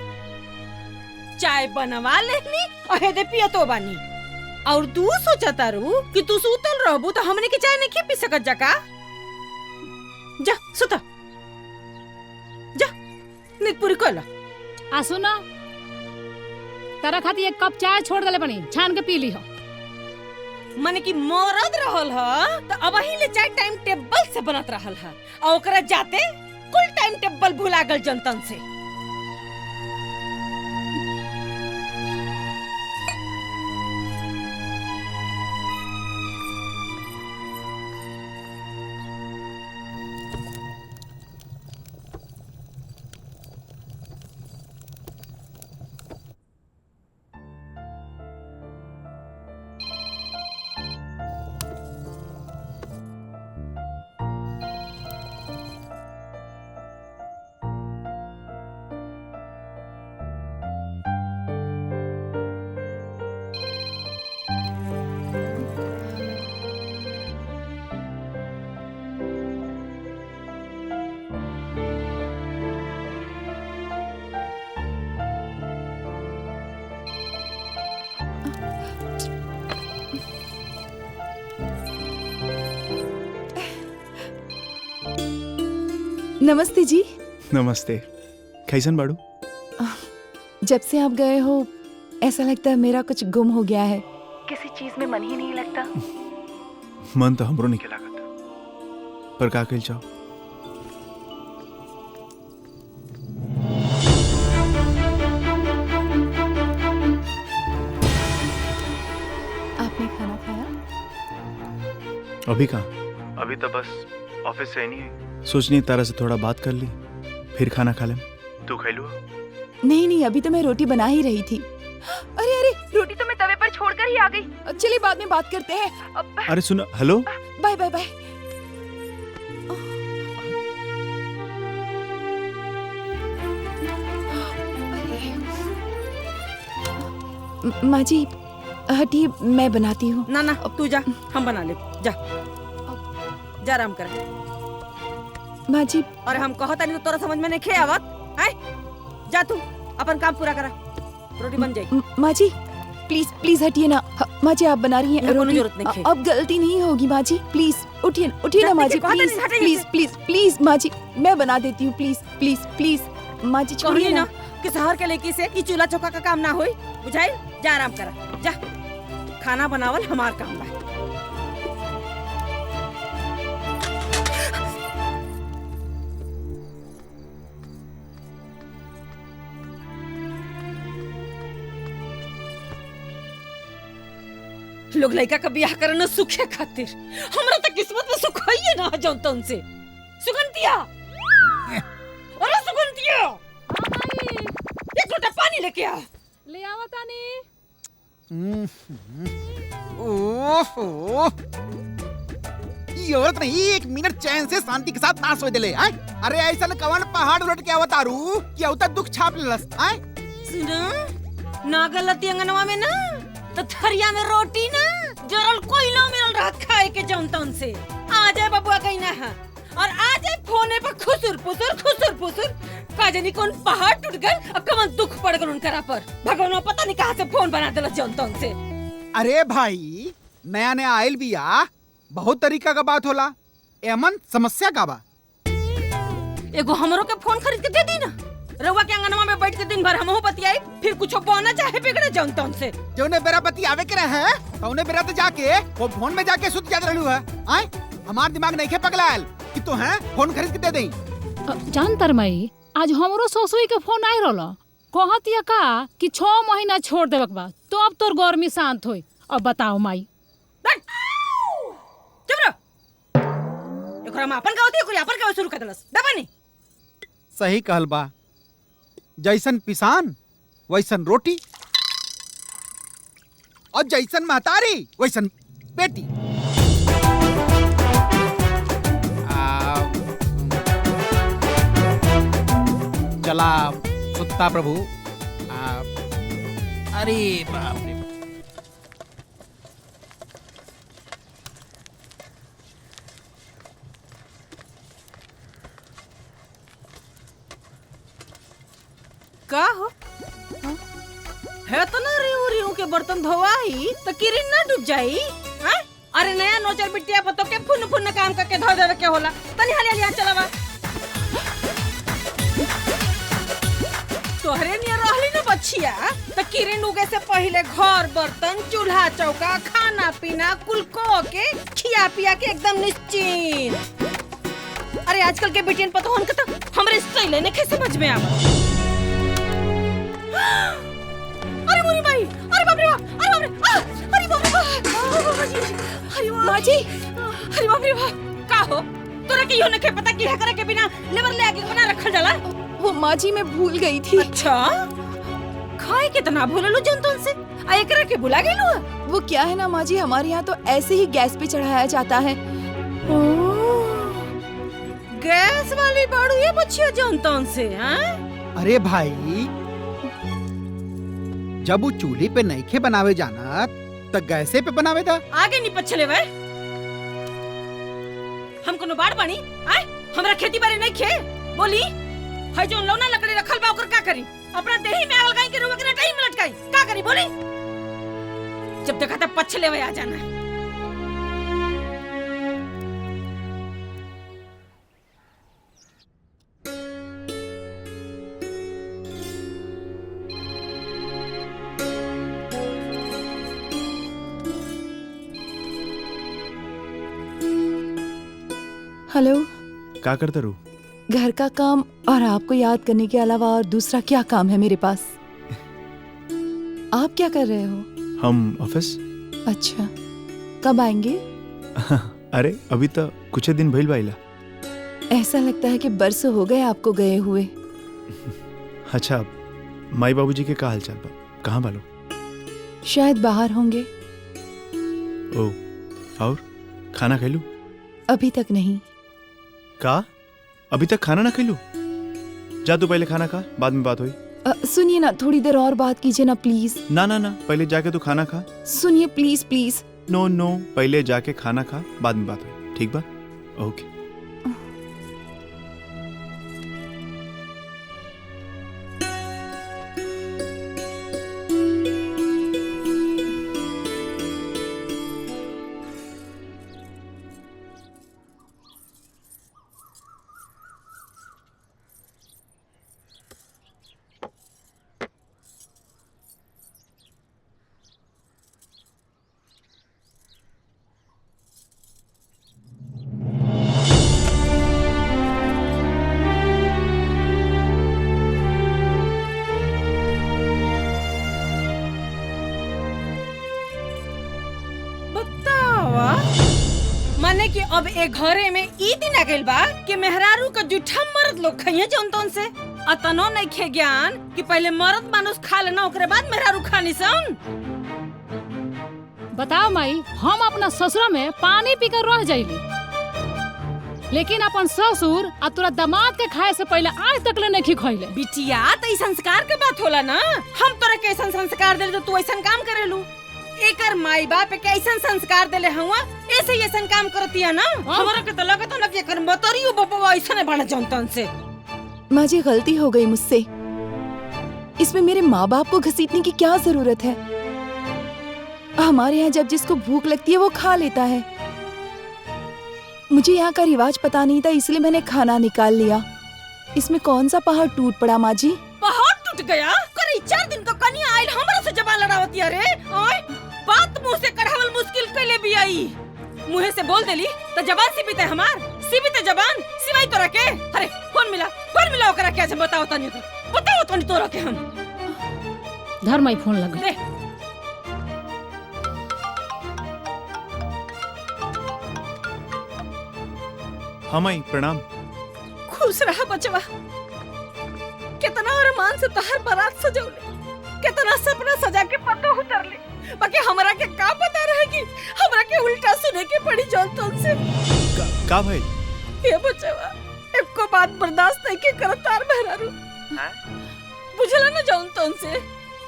चाय बनवा लेनी और हेदे पिया तो बानी और तू सोचा तारू कि तू सुतल रहबू तो हमनी के चाय नहीं पी सकत जा का? जा सुता जा नींद पूरी कर ला। आ सुना, तारा खाती एक कप चाय छोड़ देले बनी, छान के पी ली हो। माने कि मरद रहल ह तो अब ही ले चाय टाइम टेबल से बनत रहल ह और ओकरा जाते कुल टाइम टेबल भुला गल जनतन से। नमस्ते जी। नमस्ते, कैसन बाड़ू? जब से आप गए हो ऐसा लगता है मेरा कुछ गुम हो गया है, किसी चीज में मन ही नहीं लगता। मन तो हमरो नहीं लागत, पर का कइल जाओ। आपने खाना खाया? अभी कहाँ? अभी तो बस ऑफिस से नहीं है, सोचनी तारा से थोड़ा बात कर ली फिर खाना खा लें। तू खा लू? नहीं नहीं, अभी तो मैं रोटी बना ही रही थी। अरे अरे, रोटी तो मैं तवे पर छोड़कर ही आ गई। चलिए बाद में बात करते हैं। अरे सुनो, हेलो, बाय बाय बाय। माँ जी हटिए, मैं बनाती हूँ। ना ना तू जा, हम बना ले। जा जा आराम कर। माँ जी और हम कहता नहीं तो तोरा समझ में नहीं खे आवत है? जा तू अपन काम पूरा करा, रोटी बन जाएगी। माँ जी प्लीज प्लीज हटिए ना। माँ जी आप बना रही हैं कोनो रोटी, जरूरत नहीं है। अब गलती नहीं होगी माँ जी, प्लीज उठिए उठिए ना माँ जी, कहते प्लीज नहीं, हटिए प्लीज से। प्लीज प्लीज माँ जी मैं बना देती हूँ, प्लीज प्लीज प्लीज माँ जी छोड़िए कहली ना। ना कि शहर के लड़की से कि चूल्हा चौका का काम ना होई, बुझाई? जा आराम करा, जा खाना बनावल हमार काम बा। लोग लड़का का ब्याह करना सुखे खातिर, हमरा तो किस्मत में सुख है ना जौन तौन से। सुगंधिया, अरे सुगंधिया, एक लोटा पानी लेके आ। ले आवा तानी। ओहो, ये औरत नहीं एक मिनट चैन से शांति के साथ ना सोए दिले। अरे ऐसा कवन पहाड़ उलट के अवतारू कि अवता दुख छाप लेलस। सुना ना गलती अंगनवा में ना तो थरिया में रोटी ना जरल कोयला मिलल रहत खाए के जौन तौन से। आ जाए बबुआ कहीं ना है और आ जाए फोने पर खुसुर पुसुर का जानी कौन पहाड़ टूट गए अब कमन दुख पड़ गल उनकरा पर। भगवान पता नहीं कहाँ से फोन बना दिला जौन तौन से। अरे भाई नया नया आयल बिया, बहुत तरीका का बात होला, एमन समस्या का बा? एगो हमरो के फोन खरीद के दे दी ना, रउआ के अंगनवा में बैठ के दिन भर हमहू बतियाई, फिर कुछो बोना चाहे बिगड़े जौन तौन से। जौने बेरा बतियावे के रहे तौने बेरा तो जाके वो फोन में जाके सुत जात रहलू है। हमार दिमाग नहीं खे पगलायल कि तो है फोन खरीद के दे देई। जान तरमाई आज हमरो ससुई के फोन आई रहल, कहतिया का कि 6 महीना छोड़ देबक बा तो अब तोर गर्मी शांत होई। अब बताओ माई। चुप रह, एकरा में अपन का होती है, कोई अपन का शुरू कर देलस। दबानी सही कहल बा, जैसन पिसान वैसन रोटी और जैसन महतारी वैसन बेटी। साला कुत्ता प्रभु। अरे बाप रे। का हो है तो ना रियू रियू के बर्तन धोवाई तो किरिन ना डूब जाई। हैं? अरे नया नोचर बिटिया पतो के फुन फुन काम करके धो देवे के होला। तनी हालिया लिया चलावा। तोहरे नियर रहली ना बच्चिया तो किरिन उगे से पहले घर बर्तन चूल्हा चौका खाना पीना कुल को के खिया पिया के एकदम निश्चिंत। अरे आजकल के बेटियन पतो हन के तो हमरे स्टाइल है ने कैसे समझ में आवा। अरे मोरी भाई, अरे बाप रे बाप, अरे बाप रे, अरे बाप रे बाप, अरे माँ जी, अरे बाप रे बाप, का हो? तोरा के यो नखे पता कि है करे के बिना लेबर ले आके बना रखल जाला? वो माँ जी मैं भूल गई थी। अच्छा, खाए कितना भूललू जंतुन से? आ एकरा के भुला गेलू? वो क्या है ना माँ जी, हमारे यहाँ तो ऐसे ही गैस पे चढ़ाया जाता है। गैस वाली बाड़ू ये बच्चिया जंतुन से, हैं? अरे भाई, जब वो चूल्हे पे नईखे बनावे जाना तो गैसे पे बनावे दा। आगे नहीं पछले वे। हम कोनो बाड़ बानी? आए? हमरा खेती बाड़ी नहीं खे? बोली? है जो लौना लकड़ी रखल बा ओकर का करी? अपना देही में आग लगाई के रुआ के टाइम में लटकाई। का करी बोली? जब देखा तब पछले वे आ जाना। हेलो, क्या करता रू? घर का काम और आपको याद करने के अलावा और दूसरा क्या काम है मेरे पास? आप क्या कर रहे हो? हम ऑफिस। अच्छा, कब आएंगे? अरे अभी तो कुछ दिन भइल बाइला। ऐसा लगता है कि बरसों हो गए आपको गए हुए। अच्छा, माई बाबूजी के का हाल चाल बा? कहाँ बालो? शायद बाहर होंगे। ओ, और खाना खैलू? अभी तक नहीं। का? अभी तक खाना ना खैलू? जा तू पहले खाना खा, बाद में बात हुई। सुनिए ना, थोड़ी देर और बात कीजिए ना प्लीज। ना ना ना, पहले जाके तू खाना खा। सुनिए प्लीज प्लीज। नो नो, पहले जाके खाना खा, बाद में बात हुई, ठीक बा? ओके। माने कि अब ए घरे में ई दिन आ गइल बा कि मेहरारू का जूठा मर्द लोग खाइए जौन से अतनो नहीं खे ज्ञान कि पहले मर्द मानुस खा लेना ओकरे बाद मेहरारू खानी सन। बताओ माई, हम अपना ससुरा में पानी पीकर रह जाइली, लेकिन अपन ससुर आ तोरा दामाद के खाए से पहले आज तक ले नहीं खइले। बिटिया तो ई संस्कार के बात होला ना। हम तोरा के ऐसा संस्कार देले जो तू ऐसा काम करेलू। एकर माई बाप के ऐसा संस्कार देले हुआ ऐसे ऐसा काम करतिया ना। हमरा के तो लगत ना कि एकर मतरियो बपवा ऐसा ने बना जंतन से। माँ जी, गलती हो गई मुझसे। इसमें मेरे माँ बाप को घसीटने की क्या जरूरत है? हमारे यहाँ जब जिसको भूख लगती है वो खा लेता है। मुझे यहाँ का रिवाज पता नहीं था, इसलिए मैंने खाना निकाल लिया। इसमें कौन सा पहाड़ टूट पड़ा माँ जी? पहाड़ टूट गया? करे 4 दिन का कन्या आइल हमरा से जबान लड़ावती। अरे ओए, बात मुंह से कढ़ावल मुश्किल कैले भी आई। मुंह से बोल देली तो जबान सिबिते हमार, सिबिते जबान सिवाई तोरा के। अरे फोन मिला ओकरा के। अच्छा बताओ तनी तोरा के हम धर्माई फोन लगा दे। हाँ माई, प्रणाम। खुश रहा बचवा। कितना अरमान से तहर बारात सजौले, कितना सपना सजा के पतो उतरले। बाकी हमरा के का पता रहे कि हमरा के उल्टा सुने के पड़ी जौन से। का भाई? ये बचवा एको बात बर्दाश्त नहीं के करतार मेहरारू। बुझला न जाऊन तो उनसे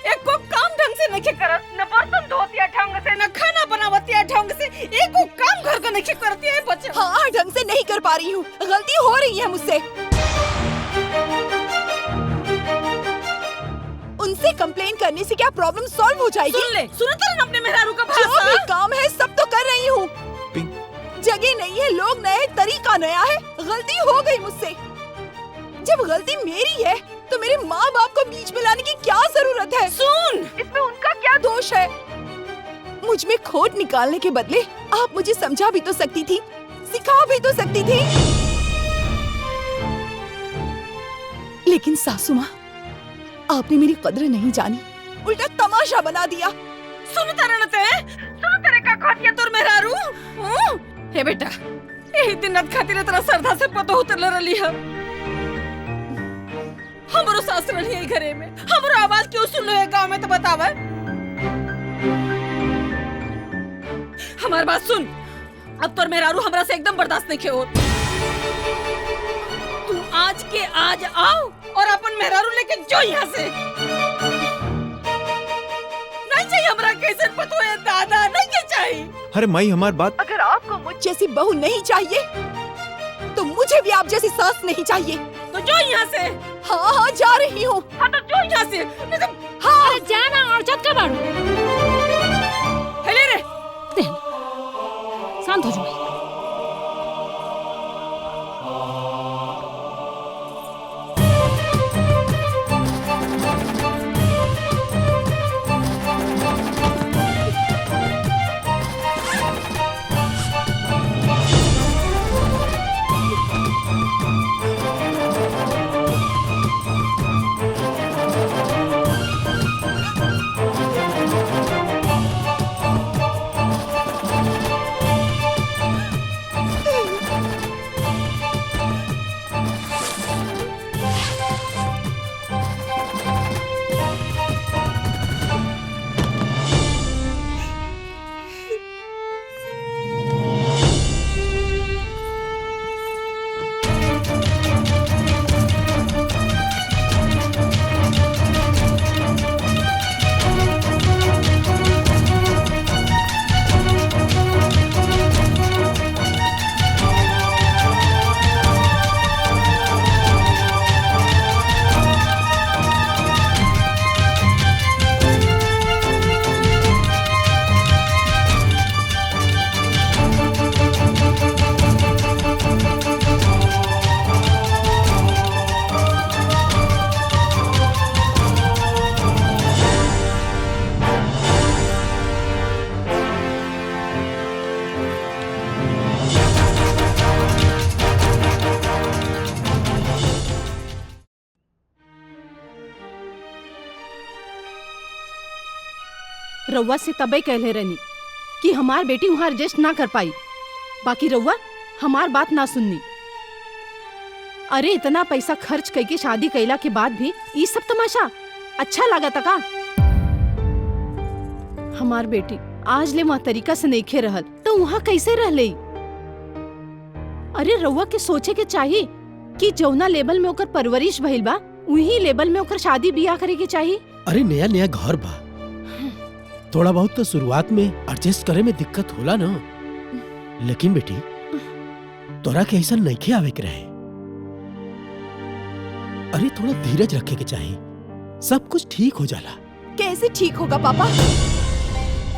एक को काम ढंग से नहीं करत, न बर्तन धोतिया ढंग से, न खाना बनावतिया ढंग से, एक को काम घर का नहीं करती है बच्चे। हाँ, ढंग से नहीं कर पा रही हूँ, गलती हो रही है मुझसे। उनसे कंप्लेन करने से क्या प्रॉब्लम सॉल्व हो जाएगी? सुन ले, सुनो तो अपने मेहरारू का जो भाषा। भी काम है सब तो कर रही हूँ। जगह नहीं है, लोग नए, तरीका नया है, गलती हो गई मुझसे। जब गलती मेरी है तो मेरे माँ बाप को बीच में लाने की क्या जरूरत है? सुन, इसमें उनका क्या दोष है? मुझ में खोट निकालने के बदले आप मुझे समझा भी तो सकती थी, सिखा भी तो सकती थी। लेकिन सासू माँ, आपने मेरी कद्र नहीं जानी, उल्टा तमाशा बना दिया। सुन तेरे का खोटिया तोर मेहरारू। हे बेटा, यही दिन रात खातिर तेरा सरधा से पतो उतर रही है। हमरो सास रही है घरे में, हमरो आवाज क्यों सुन लो है गांव में तो बतावा। हमार बात सुन, अब तोर मेहरारू हमरा से एकदम बर्दाश्त नहीं हो। तू आज के आज आओ और अपन मेहरारू लेके जो यहाँ से। नहीं चाहिए हमरा कैसे पतो है दादा, नहीं चाहिए। अरे माई, हमारी बात। अगर आपको मुझ जैसी बहू नहीं चाहिए तो मुझे भी आप जैसी सास नहीं चाहिए। तो जो यहाँ से। हाँ हाँ, जा रही हूँ। हाँ तो जो यहाँ से। हाँ, अरे जाना और चट का बाड़ू। हेले रे, शांत हो जाओ। रउआ से तबे कहले रहनी कि हमार बेटी वहाँ एडजस्ट ना कर पाई, बाकी रउआ हमार बात ना सुननी। अरे इतना पैसा खर्च करके शादी कैला के बाद भी ये सब तमाशा अच्छा लगा था का? हमार बेटी आज ले वहाँ तरीका से नहीं खे रहल तो वहाँ कैसे रह ले? अरे रउआ के सोचे के चाहिए कि जौना लेवल में ओकर परवरिश भइल बा वही लेवल में ओकर शादी बियाह करे के चाहिए। अरे नया नया घर बा, थोड़ा बहुत तो शुरुआत में एडजस्ट करे में दिक्कत होला ना। लेकिन बेटी तोरा के ऐसा नहीं आवे के रहे। अरे थोड़ा धीरज रखे के चाहिए, सब कुछ ठीक हो जाला। कैसे ठीक होगा पापा?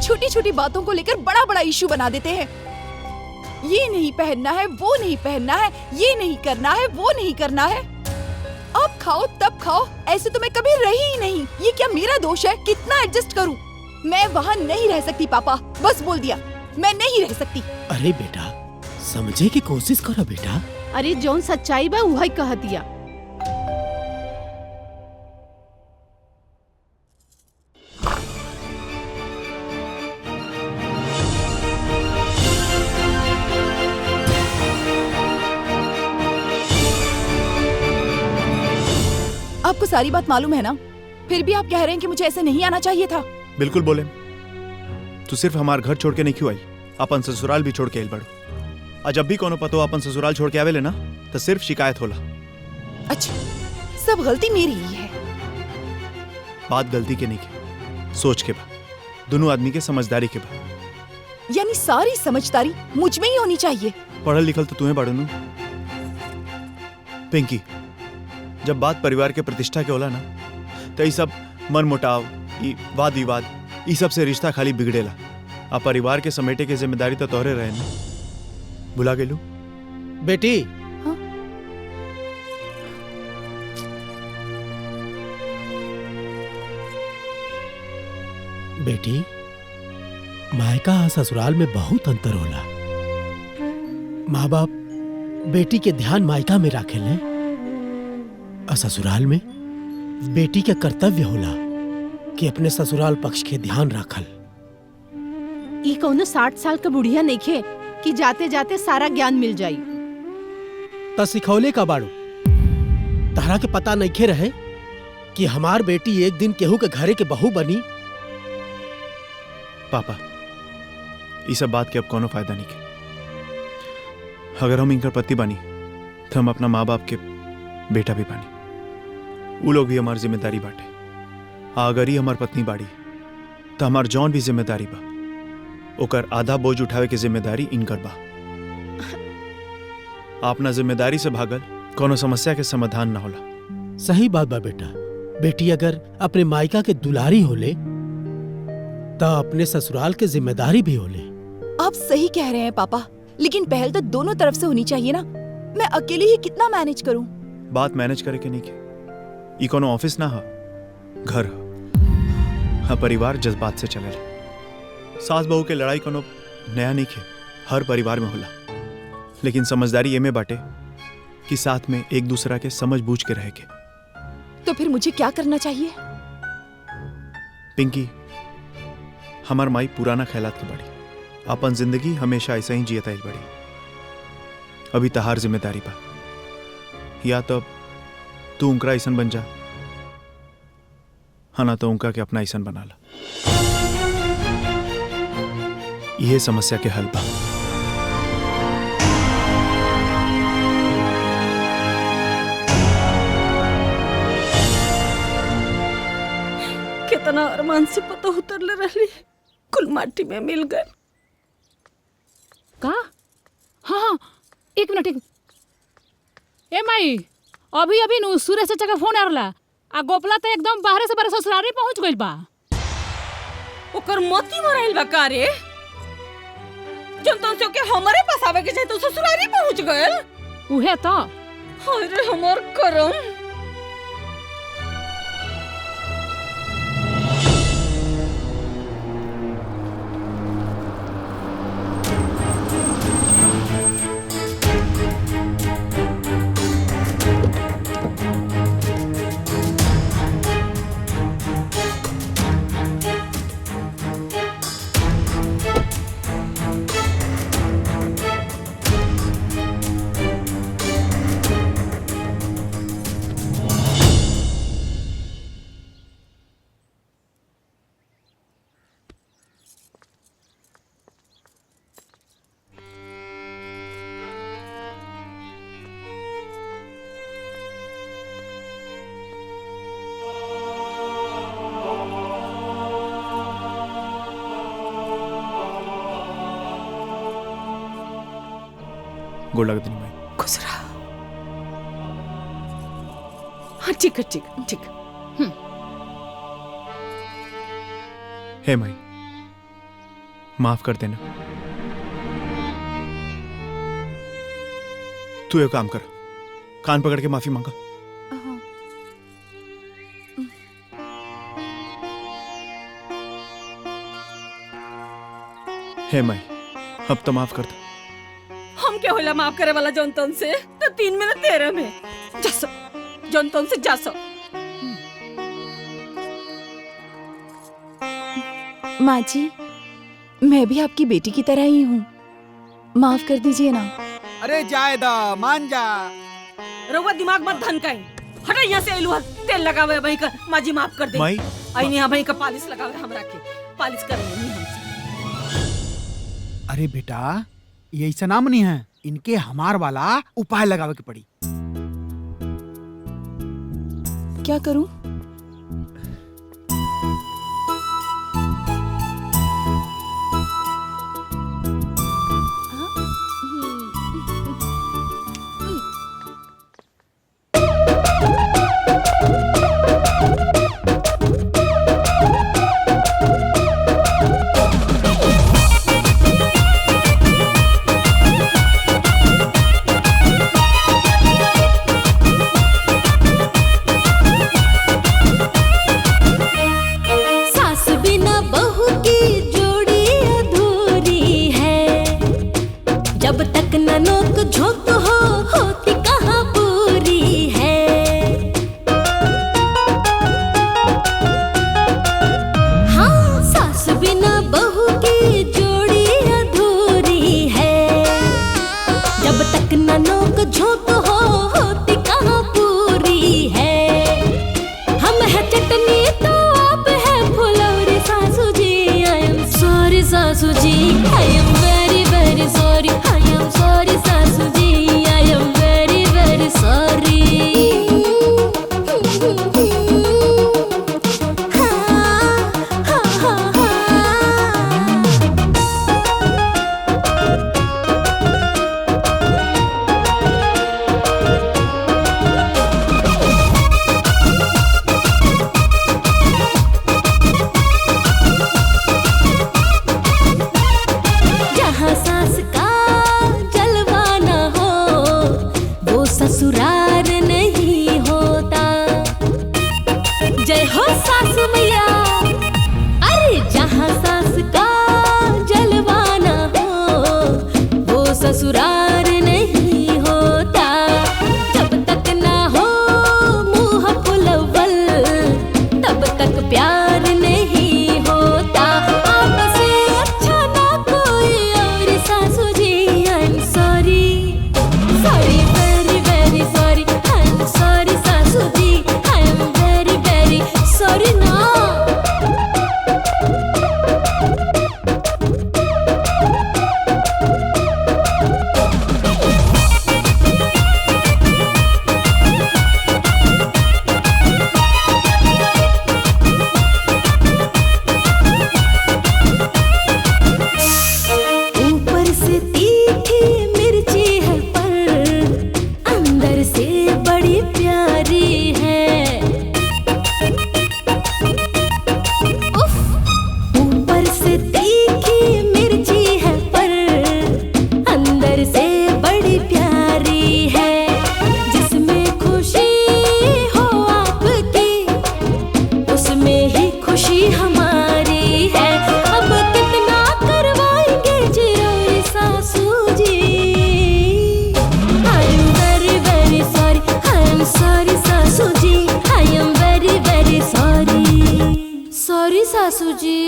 छोटी छोटी बातों को लेकर बड़ा बड़ा इशू बना देते हैं। ये नहीं पहनना है, वो नहीं पहनना है, ये नहीं करना है, वो नहीं करना है। अब खाओ तब खाओ, ऐसे तो मैं कभी रही ही नहीं। ये क्या मेरा दोष है? कितना एडजस्ट करूं? मैं वहाँ नहीं रह सकती पापा, बस बोल दिया, मैं नहीं रह सकती। अरे बेटा समझे की कोशिश करो बेटा। अरे जौन सच्चाई बा वही कह दिया। आपको सारी बात मालूम है ना, फिर भी आप कह रहे हैं कि मुझे ऐसे नहीं आना चाहिए था। बिल्कुल बोले, तू सिर्फ हमार घर छोड़ के नहीं क्यों आई, अपन ससुराल भी छोड़ के आइल बड़ो। आज जब भी कोनो पतो अपन ससुराल छोड़ के आवे ले ना तो सिर्फ शिकायत होला। अच्छा सब गलती मेरी ही है। बात गलती के नहीं के, सोच के बा, दोनों आदमी के समझदारी के बा। यानी सारी समझदारी मुझ में ही होनी चाहिए। पढ़ल लिखल तो तुम्हें बाड़ू नु। पिंकी, जब बात परिवार के प्रतिष्ठा के होला ना, तो ये सब मन मुटाव, ई वाद विवाद, ई सब से रिश्ता खाली बिगड़ेला। आ परिवार के समेटे के जिम्मेदारी तो तोहरे रहे ना, भुला गेलू? बेटी, बेटी, मायका और ससुराल में बहुत अंतर होला। माँ बाप बेटी के ध्यान मायका में राखेले और ससुराल में बेटी के कर्तव्य होला कि अपने ससुराल पक्ष के ध्यान राखल। ई कौनो 60 साल का बुढ़िया नइखे कि जाते जाते सारा ज्ञान मिल जाई। त सिखौले का बाड़ू, तारा के पता नइखे रहे कि हमार बेटी एक दिन केहू के घरे के बहू बनी। पापा, ये सब बात के अब कोनो फायदा नहीं के। अगर हम इनकर पति बनी तो हम अपना माँ बाप के बेटा भी बनी। वो लोग भी हमारी जिम्मेदारी बाटे। अगर ही हमार पत्नी बाड़ी तो हमार जौन भी जिम्मेदारी बा, ओकर आधा बोझ उठावे के जिम्मेदारी इनकर बा। अपना जिम्मेदारी से भागल कोनो समस्या के समाधान ना होला। सही बात बा बेटा। बेटी अगर अपने मायका के दुलारी होले तो अपने ससुराल के जिम्मेदारी भी होले। आप सही कह रहे हैं पापा, लेकिन पहल तो दोनों तरफ से होनी चाहिए ना। मैं अकेले ही कितना मैनेज करूं? बात मैनेज करे के नहीं के। ई कोनो ऑफिस ना हा, घर हा। परिवार जज्बात से चलेला। सास बहू के लड़ाई कोनो नया नहीं के, हर परिवार में होला। लेकिन समझदारी ये में बाटे कि साथ में एक दूसरा के समझ बूझ के रह के। तो फिर मुझे क्या करना चाहिए? पिंकी, हमार माई पुराना ख्यालात के बड़ी, अपन जिंदगी हमेशा ऐसा ही जियता बड़ी। अभी तहार जिम्मेदारी बा, या तो तू उनका ऐसन बन जा, हाँ ना तो उनका के अपना ऐसन बना ला। यह समस्या के हल बा। कितना अरमान से पता उतरले रहली, कुल माटी में मिल गए। का? हाँ, एक मिनट। ए माई, अभी अभी नु सूर्य से चका फोन आरला आ गोपला तो एकदम बाहर से बाहर ससुरारी पहुंच गइल बा। ओकर मोती मराइल बा का रे? जब तो के हमारे पास आवे के चाहे तो ससुरारी पहुंच गइल। उहे तो। अरे हमर करम। गोड़ लग दिन भाई। खुश रहा। हाँ ठीक है, ठीक है, ठीक है। हे माई, माफ कर देना। तू एक काम कर, कान पकड़ के माफी मांगा। हे माई, अब तो माफ कर दो। हम क्या होला माफ करे वाला जौनतन से? तो 3 मिनट 13 में जासो, जौनतन से जासो। माँ जी, मैं भी आपकी बेटी की तरह ही हूँ, माफ कर दीजिए ना। अरे जायदा, मान जा। रउआ दिमाग मत धनकाई। हटा यहाँ से। एलुआ तेल लगावे वही का। माँ जी माफ कर दे। माई, आई यहाँ वही का पालिश लगावे हमरा के। पालिश करेंगे नहीं हमसे। अरे बेटा, ये ऐसा नाम नहीं है, इनके हमार वाला उपाय लगावे के पड़ी। क्या करूं? सासू जी।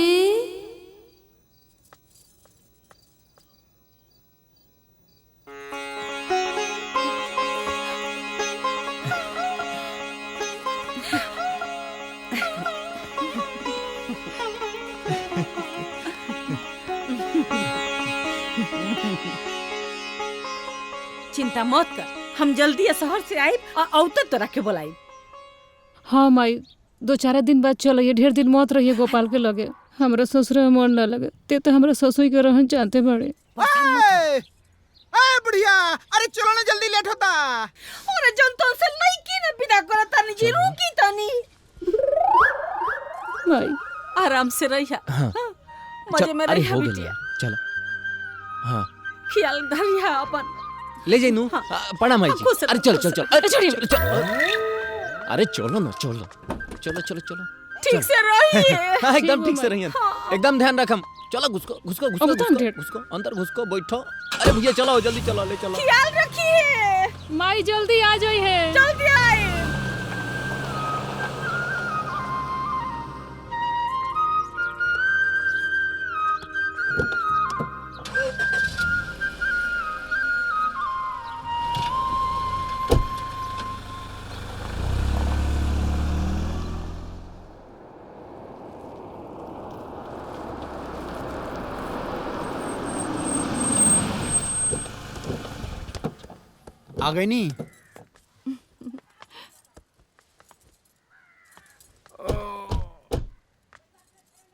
चिंता मत कर, हम जल्दी शहर से आए और औतत तो रखे बोलाई। हाँ माई, 2-4 दिन बाद चलिए, ढेर दिन मत रहिए गोपाल के लगे। हमरा ससुर में मन न लगे, ते तो हमरा ससुर के रहन जानते बड़े। बुढ़िया, अरे चलो ना, जल्दी लेट होता। अरे जन तो से नहीं की न विदा करता नहीं जी, रुकी तनी। माई आराम से रहिया। हाँ। मजे में अरे रहिया हो गया, बिटिया। चलो। हाँ ख्याल धरिया अपन। ले जाइनू। पड़ा माई जी। खुश रहो, अरे चल खुश चल चल, रहो। अरे चल। अरे चलो ना, चलो चलो चलो चलो। ठीक से रहिए। हाँ, एकदम ठीक से रहिए। हाँ। एकदम ध्यान रखम। चलो, घुसको घुसको घुसको अब तो घुसको अंधेर। घुसको, अंदर घुसको, बैठो। अरे भैया चलो, जल्दी चलो, ले चलो। ख्याल रखिए। माई जल्दी आ जाई है। जल्दी आए। आ गई नी।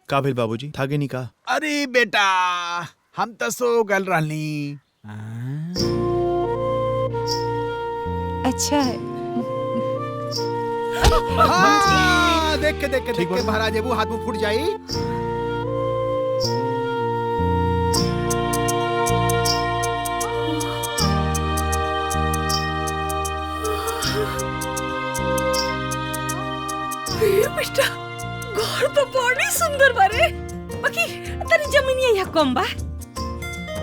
का भेल बाबूजी थागे नहीं का? अरे बेटा हम तो सो गल रहनी। अच्छा है। देख के बाहर आ जेबू, हाथ मुंह फूट जाई। बेटा घर तो बड़ी सुंदर बारे, बाकी तनी जमीन यहाँ कम बा,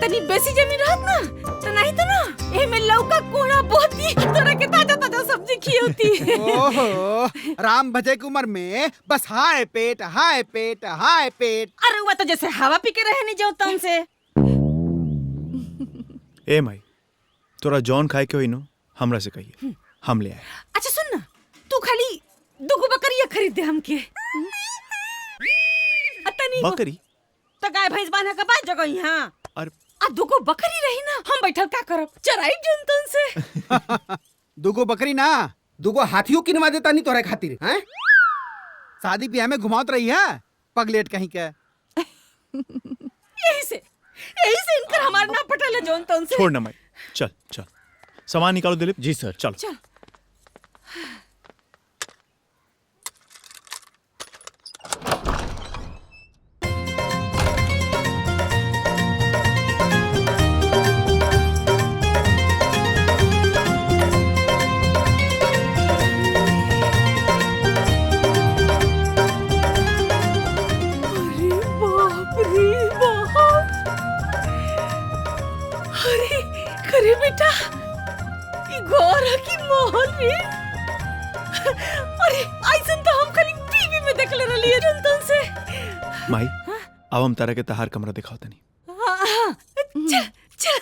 तनी बेसी जमीन रहत ना तो नहीं तो ना एमे लौका कोहड़ा बोती तोरा के ताजा ताजा सब्जी खियोती। ओहो राम भजे की उम्र में बस हाय पेट हाय पेट हाय पेट। अरे वो तो जैसे हवा पी के रहे नहीं जाओ तुम से। ए माई तोरा जॉन खाए के होई नो हमरा से कहिए, हम ले आए। अच्छा सुन ना, तू खाली दुगो बकरिया खरीद दे हमके। तनी बकरी तो गाय भैंस बांधा के बाद जगह यहाँ और आ दुगो बकरी रही ना, हम बैठल का करब, चराई जंतन से। दुगो बकरी ना दुगो हाथियों किनवा देता नहीं तोरे खातिर हैं? शादी ब्याह में घुमावत रही है पगलेट कहीं के। यही से इनकर हमार ना पटल जंतन से। छोड़ ना माई, चल चल सामान निकालो दिलीप। जी सर चलो। चल अरे बेटा ई घर की मोहल में, अरे ऐसन तो हम खाली टीवी में देखले रहली है जंतन से। माई अब हम तारा के तहार कमरा दिखाओ तनी। चल चल।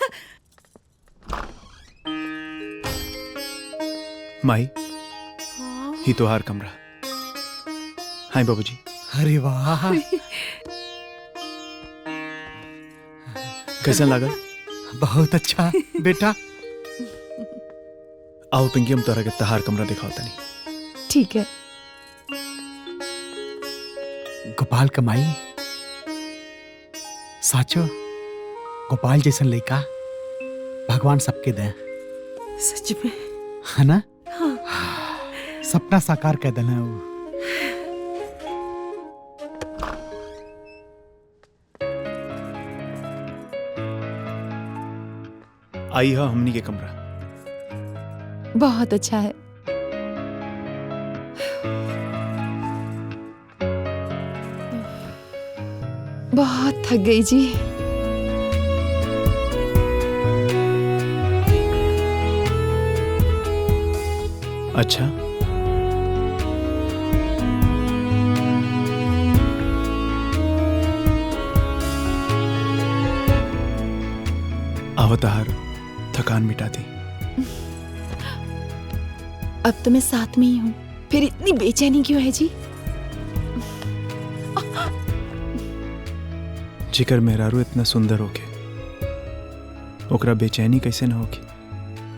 माई ही तोहार कमरा। हाय बाबूजी। अरे वाह कैसा लगा? बहुत अच्छा बेटा। आओ पिंकी हम तोरा के तहार कमरा दिखाओ तनी। ठीक है। गोपाल कमाई साचो गोपाल जैसन लड़का भगवान सबके दे। सच में है ना? हाँ। सपना साकार कर देना वो। आई है हमनी के कमरा। बहुत अच्छा है। बहुत थक गई जी। अच्छा अवतार थकान मिटा दी। अब तो मैं साथ में ही हूँ, फिर इतनी बेचैनी क्यों है जी? जिकर मेहरारू इतना सुंदर होके ओकरा बेचैनी कैसे ना होगी?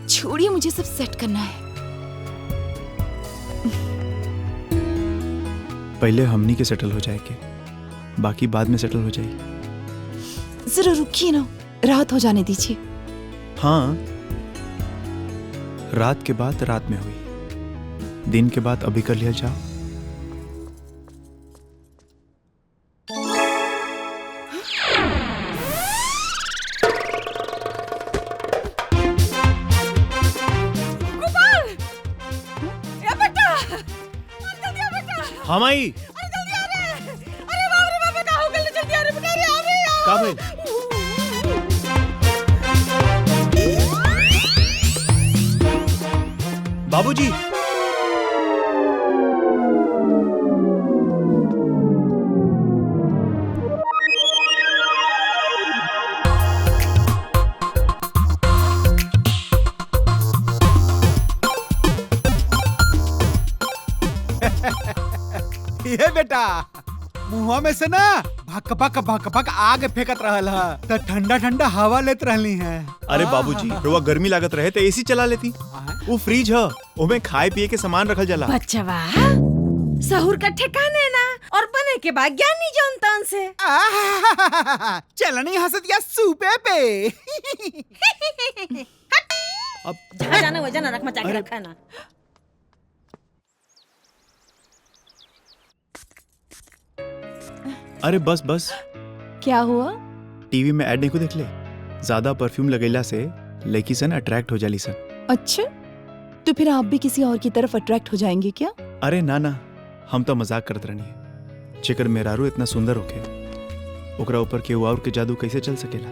छोड़िए, मुझे सब सेट करना है। पहले हमनी के सेटल हो जाएगी, बाकी बाद में सेटल हो जाएगी। जरा रुकिए ना, रात हो जाने दीजिए। हाँ, रात के बाद रात में हुई, दिन के बाद अभी कर लिया जाओ। गोपाल, ए बेटा, जल्दी आ बेटा। हाँ माई। अरे जल्दी आ रे। अरे बाप रे बाप, का हो गया? जल्दी आ रे बेटा, अरे आ रे यार। का भाई? बाबूजी। ये बेटा मुंह में से ना भक भक भक भक आग फेंकत रहल है, तो ठंडा ठंडा हवा लेत रहली है। अरे बाबूजी, रोवा गर्मी लागत रहे तो एसी चला लेती। वो फ्रिज है, उसमें खाए पिए के सामान रखल जाला। बच्चवा सहूर का ठिकाने ना, और बने के बाद ज्ञानी जनतन से। चलनी हंस दिया सूपे पे। अब जहाँ जाना वजह ना रख मचा के रखा ना। अरे बस बस। क्या हुआ? टीवी में ऐड नहीं को देख ले, ज्यादा परफ्यूम लगेला से लड़की सन अट्रैक्ट हो जाली सन। अच्छा, तो फिर आप भी किसी और की तरफ अट्रैक्ट हो जाएंगे क्या? अरे ना ना, हम तो मजाक करत रहनी है। जेकर मेहरारू इतना सुंदर होके ओकरा ऊपर केहू और के जादू कैसे चल सकेला?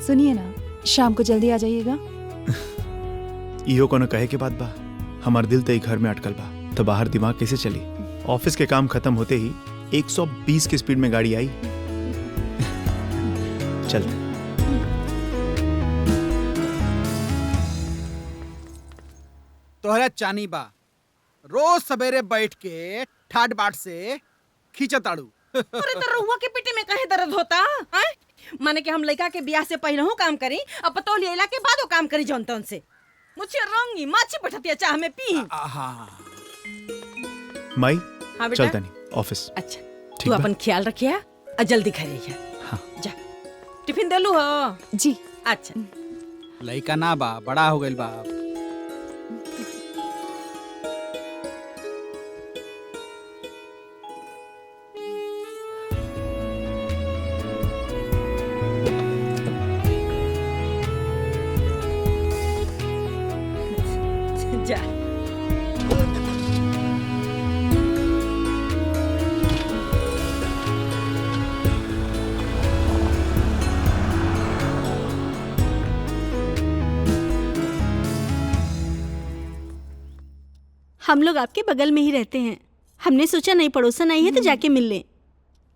सुनिए ना, शाम को जल्दी आ जाइएगा। इहो कोनो कहे के बात बा? हमार दिल तो घर में अटकल बा, तो बाहर दिमाग कैसे चली? ऑफिस के काम खत्म होते ही 120 की स्पीड में गाड़ी आई। चलते। तोहरा चानी बा, रोज सवेरे बैठ के ठाट बाट से खींचताड़ू। अरे तो रहुआ के पेटे में काहे दर्द होता है? माने कि हम लड़का के ब्याह से पहले काम करी, अब पतो लेला के बाद काम करी जनतन से। मुझे रंगी माछी बैठती चाह में पी। माई हाँ बेटा। चलता नहीं ऑफिस। अच्छा तू अपन ख्याल रखिया और जल्दी घर आइया। हाँ। जा टिफिन देलू हो? जी। अच्छा लइका ना बा, बड़ा हो गइल बा। जा हम लोग आपके बगल में ही रहते हैं, हमने सोचा नई पड़ोसन आई है तो जाके मिल लें।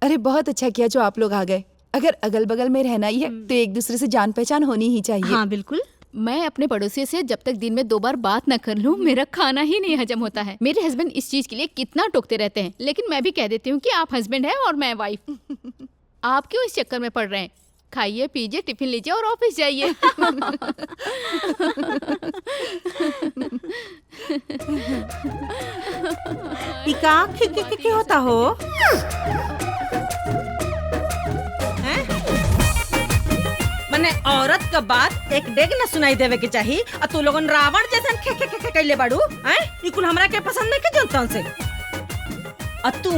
अरे बहुत अच्छा किया जो आप लोग आ गए। अगर अगल बगल में रहना ही है तो एक दूसरे से जान पहचान होनी ही चाहिए। हाँ बिल्कुल। मैं अपने पड़ोसी से जब तक दिन में 2 बार बात न कर लूं मेरा खाना ही नहीं हजम होता है। मेरे हस्बैंड इस चीज के लिए कितना टोकते रहते हैं, लेकिन मैं भी कह देती हूँ कि आप हस्बैंड हैं और मैं वाइफ। आप क्यों इस चक्कर में पड़ रहे हैं? खाइए पीजिए, टिफिन लीजिए और ऑफिस जाइए। क्या होता हो? मने औरत का बात एक डेग न सुनाई देवे के चाहिए, और तू लोगन रावण जैसन खे खे खे कैले बाड़ू हैं? ई कुल हमरा के पसंद नहीं के जनतन से। और तू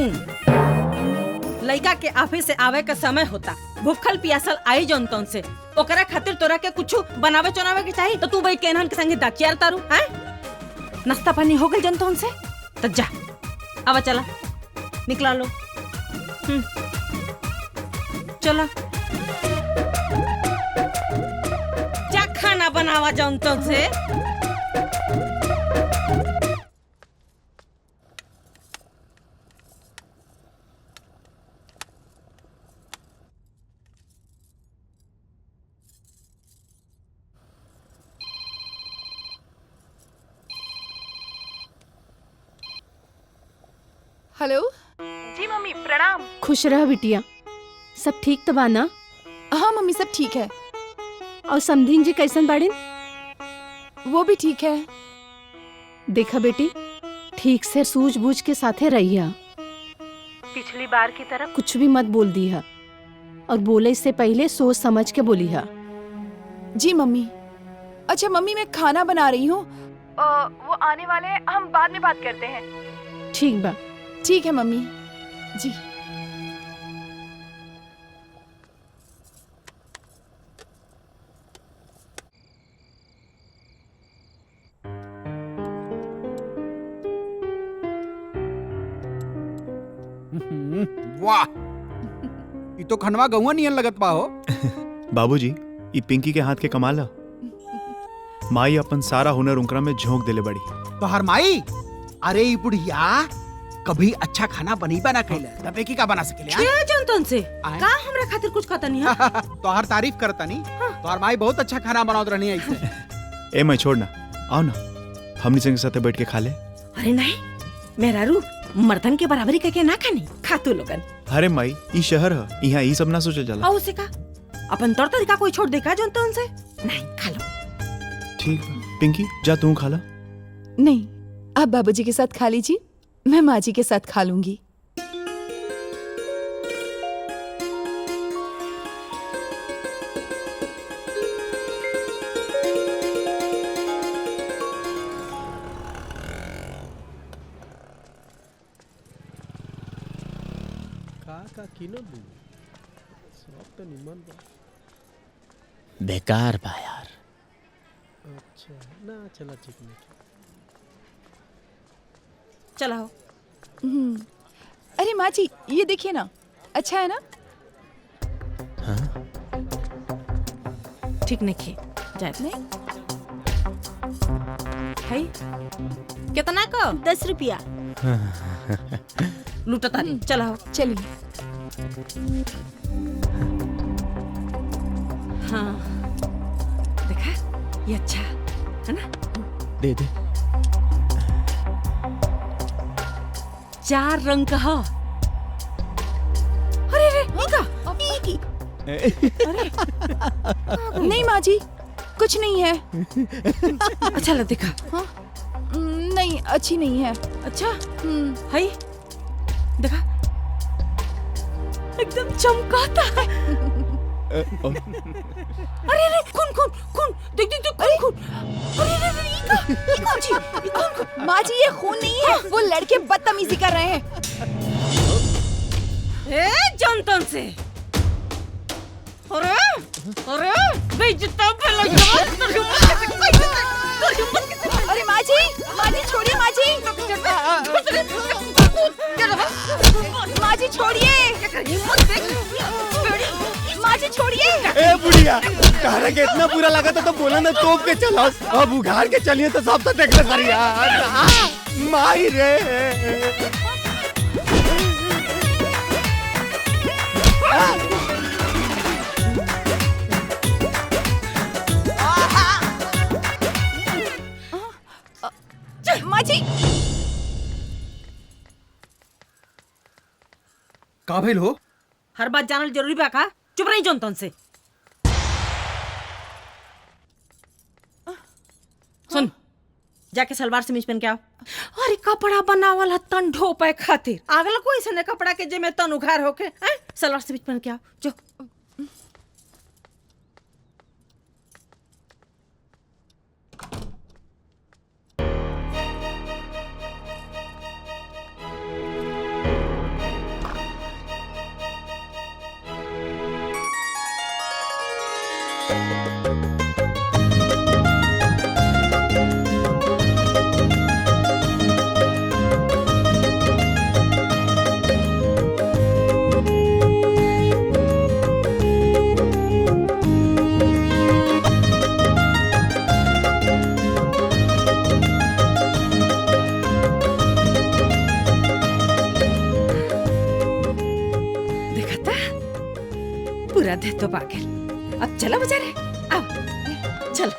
लड़का के ऑफिस से आवे का समय होता, भूखल पियासल आई जनतन से, ओकरा खातिर तोरा के कुछ बनावे चनावे के चाहिए, तो तू भाई केनहन के संगे दाकियार तारू हैं? नाश्ता पानी हो गइल जनतन से? तो जा आवा चला निकला लो। चला जा खाना बनावा जनतन से। हेलो जी मम्मी प्रणाम। खुश रह बिटिया, सब ठीक तो बा ना? हाँ मम्मी सब ठीक है। और समधीन जी कैसन बाड़ीन? वो भी ठीक है। देखा बेटी, ठीक से सूझबूझ के साथे रहिया। पिछली बार की तरह कुछ भी मत बोल दिया, और बोले से पहले सोच समझ के बोलिया। जी मम्मी। अच्छा मम्मी मैं खाना बना रही हूँ, वो आने वाले हैं, हम बाद में बात करते हैं। ठीक बा। ठीक है मम्मी जी। वाह, ये तो खनवा गौआ नियन लगत बा हो। बाबूजी, ये पिंकी के हाथ के कमाल है। माई अपन सारा हुनर उनकरा में झोंक देले बड़ी। तो हर माई, अरे ये बुढ़िया कभी अच्छा खाना बनी बना खैले, तबे की का बना सकेले? क्या जनतन से? का हमरा खातिर कुछ खाता नहीं है? तो हर तारीफ करता नहीं। तो हर माई बहुत अच्छा खाना बनावत रहनी है ऐसे। ए मैं छोड़ ना, आओ ना हमनी संग साथे बैठ के खा ले। अरे नहीं, मेरा रू मर्दन के बराबरी करके ना खानी, खा तू लोगन। अरे माई, ई शहर है, यहाँ ई सब ना सोचे जाला। और उसे का अपन तौर तरीका कोई छोड़ देगा जनतन से? नहीं खा लो। ठीक है पिंकी, जा तू खा ला। नहीं, आप बाबूजी के साथ खा लीजिए, मैं माँ जी के साथ खा लूंगी। का किनो दू सब तो निमन बा। बेकार बा यार। अच्छा ना चला ठीक नहीं। चला हो। अरे माँ जी ये देखिए ना, अच्छा है ना? ठीक नहीं खे जाए नहीं है कितना को 10 रुपया। लूटा तारी चला हो। चलिए। हाँ देखा ये अच्छा है ना? दे दे। 4 रंग का है। अरे रे नीका की नहीं माँ जी कुछ नहीं है। अच्छा लग देखा। हाँ? नहीं अच्छी नहीं है। अच्छा है देखा एकदम चमकाता है। अरे रे खून खून खून देख देख देख खून खून। अरे रे रे ये कौन जी ये कौन माँ जी ये खून नहीं है, वो लड़के बदतमीजी कर रहे हैं। ए जनतन से अरे अरे बेइज्जती फैला अरे माँ जी छोड़िए माँ जी। माँ जी छोड़िए। माँ जी छोड़िए। ए बुढ़िया कहने के इतना बुरा लगा तो बोला ना तोप के चलो, अब उघाड़ के चलिए तो सब तो देखने कर यार। माई रे माँ जी का भइल हो? हर बात जानल जरूरी बा का? चुप रही जनतन से। सुन जाके सलवार समीज पहन के आओ। अरे कपड़ा बनावल है तन ढोपे खातिर, अगला कोई ऐसे कपड़ा के जे में तन उघार होके सलवार समीज पहन के आओ जो। पूरा दे तो पागल। अब चला बेचारे अब चल।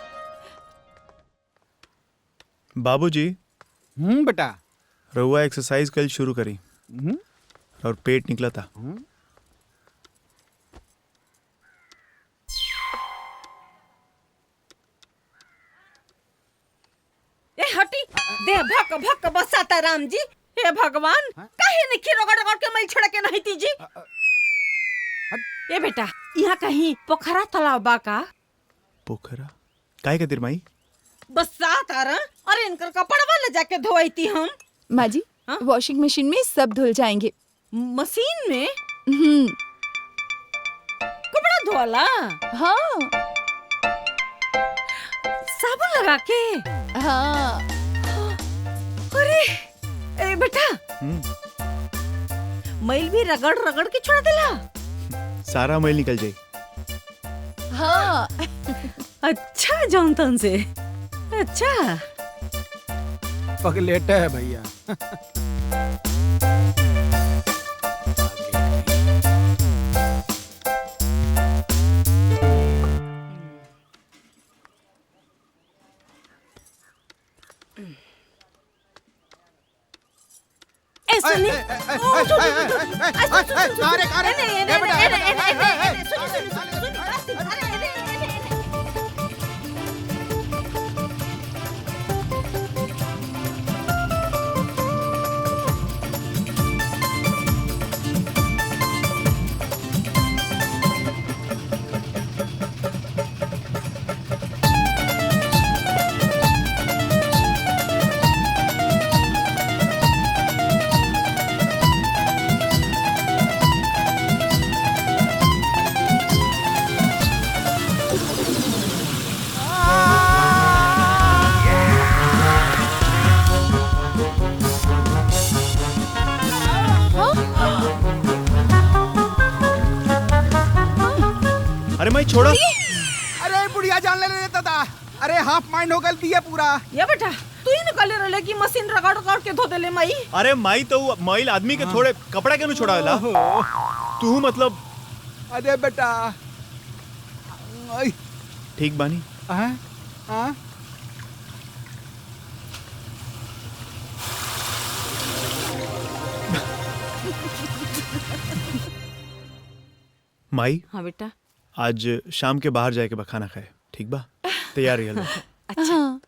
बाबूजी बेटा रहुआ एक्सरसाइज कल शुरू करी और पेट निकला था। ए हटी दे भक भक बसाता राम जी। हे भगवान काहे नहीं रगड़ रगड़ के मैल छोड़ के नहीं तीजी। ए बेटा यहाँ कहीं पोखरा तालाब बा का? पोखरा काहे खातिर माई? बसात आ रहा। अरे इनकर कपड़ा ले जाके धोईती हम। माँ जी वॉशिंग मशीन में सब धुल जाएंगे। मशीन में कपड़ा धोला? हाँ साबुन लगा के? हाँ। अरे ए बेटा मैल भी रगड़ रगड़ के छोड़ देला? सारा मैल निकल जाए। हाँ अच्छा जॉनतन से अच्छा पगलेटा है भैया। सुनी छोड़ो। अरे बुढ़िया जान ले रे दादा। अरे हाफ माइंड हो गल दिया पूरा। ये बेटा तू ही निकाले रहे कि मशीन रगड़ रगड़ के धो देले माई। अरे माई तो माइल आदमी के थोड़े कपड़ा के नु छोड़ावेला। तू मतलब अरे बेटा ठीक बानी। हाँ हाँ माई हाँ बेटा आज शाम के बाहर जाके खाना खाए ठीक बा? तैयार रहिए लो। अच्छा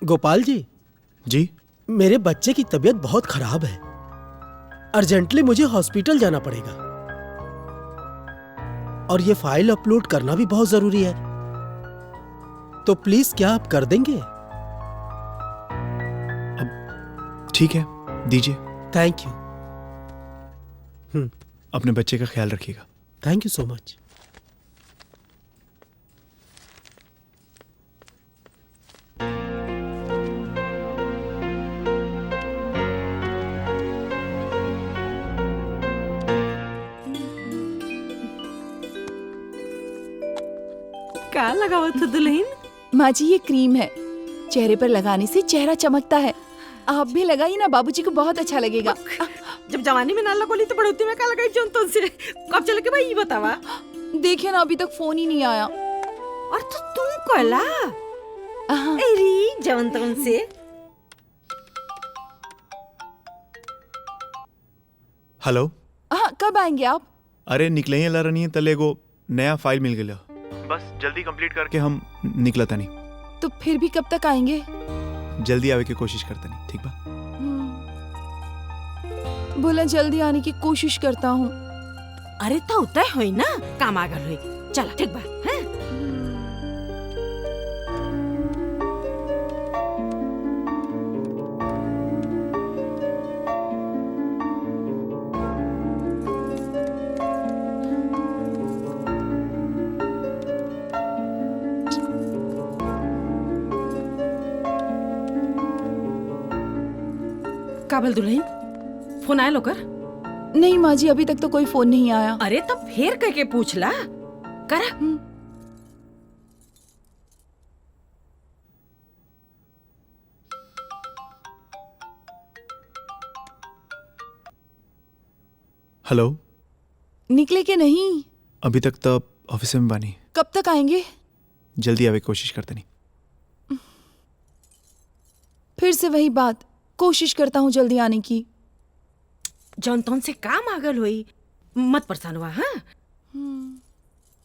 गोपाल जी। जी मेरे बच्चे की तबीयत बहुत खराब है, अर्जेंटली मुझे हॉस्पिटल जाना पड़ेगा और ये फाइल अपलोड करना भी बहुत जरूरी है, तो प्लीज क्या आप कर देंगे? ठीक है दीजिए। Thank you. अपने बच्चे का ख्याल रखिएगा। Thank you so much. क्या लगावत हो दुल्हन? माँ जी ये क्रीम है, चेहरे पर लगाने से चेहरा चमकता है। आप भी लगाइए ना, बाबूजी को बहुत अच्छा लगेगा। जब जवानी में ना लगोली तो बढ़ोती में का लगाई जोन तुमसे। कब चले के भाई ये बतावा। देखिए ना अभी तक फोन ही नहीं आया। और तो तुम कोला अरे जवन तुमसे। हेलो। हाँ कब आएंगे आप? अरे निकले ही रही है तले को नया फाइल मिल गया, बस जल्दी कंप्लीट करके हम निकला था नहीं। तो फिर भी कब तक आएंगे? जल्दी आवे की कोशिश करते नहीं ठीक बा? बोला जल्दी आने की कोशिश करता हूँ। अरे तो उतय होई ना, काम आगल होई। चला ठीक बा। हैं? काबल दुल्हन फोन आया लोकर? नहीं माँ जी अभी तक तो कोई फोन नहीं आया। अरे तब फिर कह के पूछ ला करा। हेलो। निकले के नहीं? अभी तक तो ऑफिस में बानी। कब तक आएंगे? जल्दी आवे की कोशिश करते नहीं। फिर से वही बात, कोशिश करता हूँ जल्दी आने की। जौन तौन से काम आगल हुई, मत परेशान हुआ। हाँ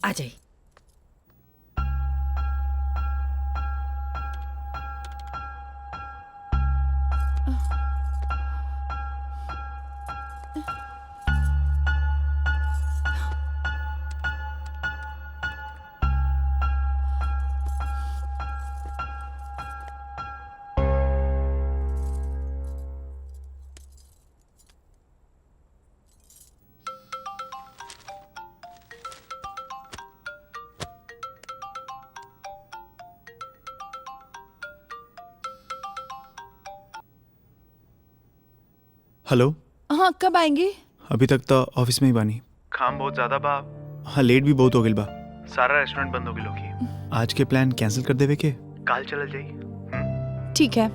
आ जाई। हेलो। हाँ कब आएंगे? अभी तक तो ऑफिस में ही बानी। काम बहुत ज्यादा बा। हाँ लेट भी बहुत हो गई बा। सारा रेस्टोरेंट बंद हो गई लोग। आज के प्लान कैंसिल कर देवे के काल चल जाई। ठीक है।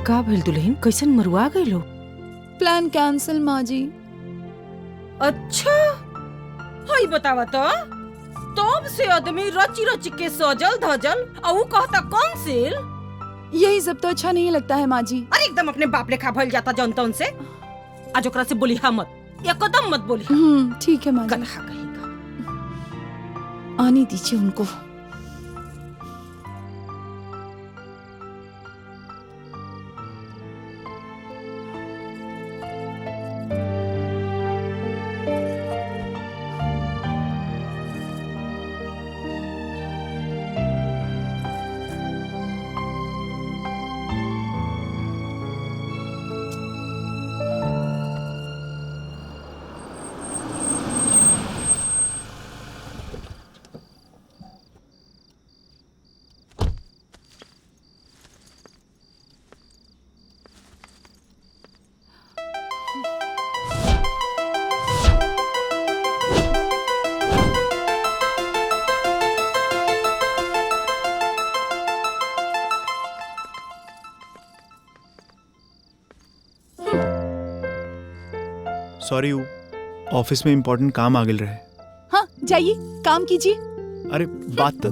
का भइल दुल्हन, कैसन मरुआ गई लो? प्लान कैंसिल माँ जी। अच्छा हाई बतावा तो तब से आदमी रची रची के सजल धजल और वो कहता कैंसिल। यही सब तो अच्छा नहीं लगता है माँ जी। अरे एकदम अपने बाप लेखा भइल जाता जनता उनसे। आज ओकरा से बोली हाँ मत, या कदम मत बोली। ठीक है माँ जी। गधा कहेगा। आने दीजिए उनको। सॉरी ऑफिस में इम्पोर्टेंट काम आ गल रहे। हाँ जाइए काम कीजिए। अरे बात तो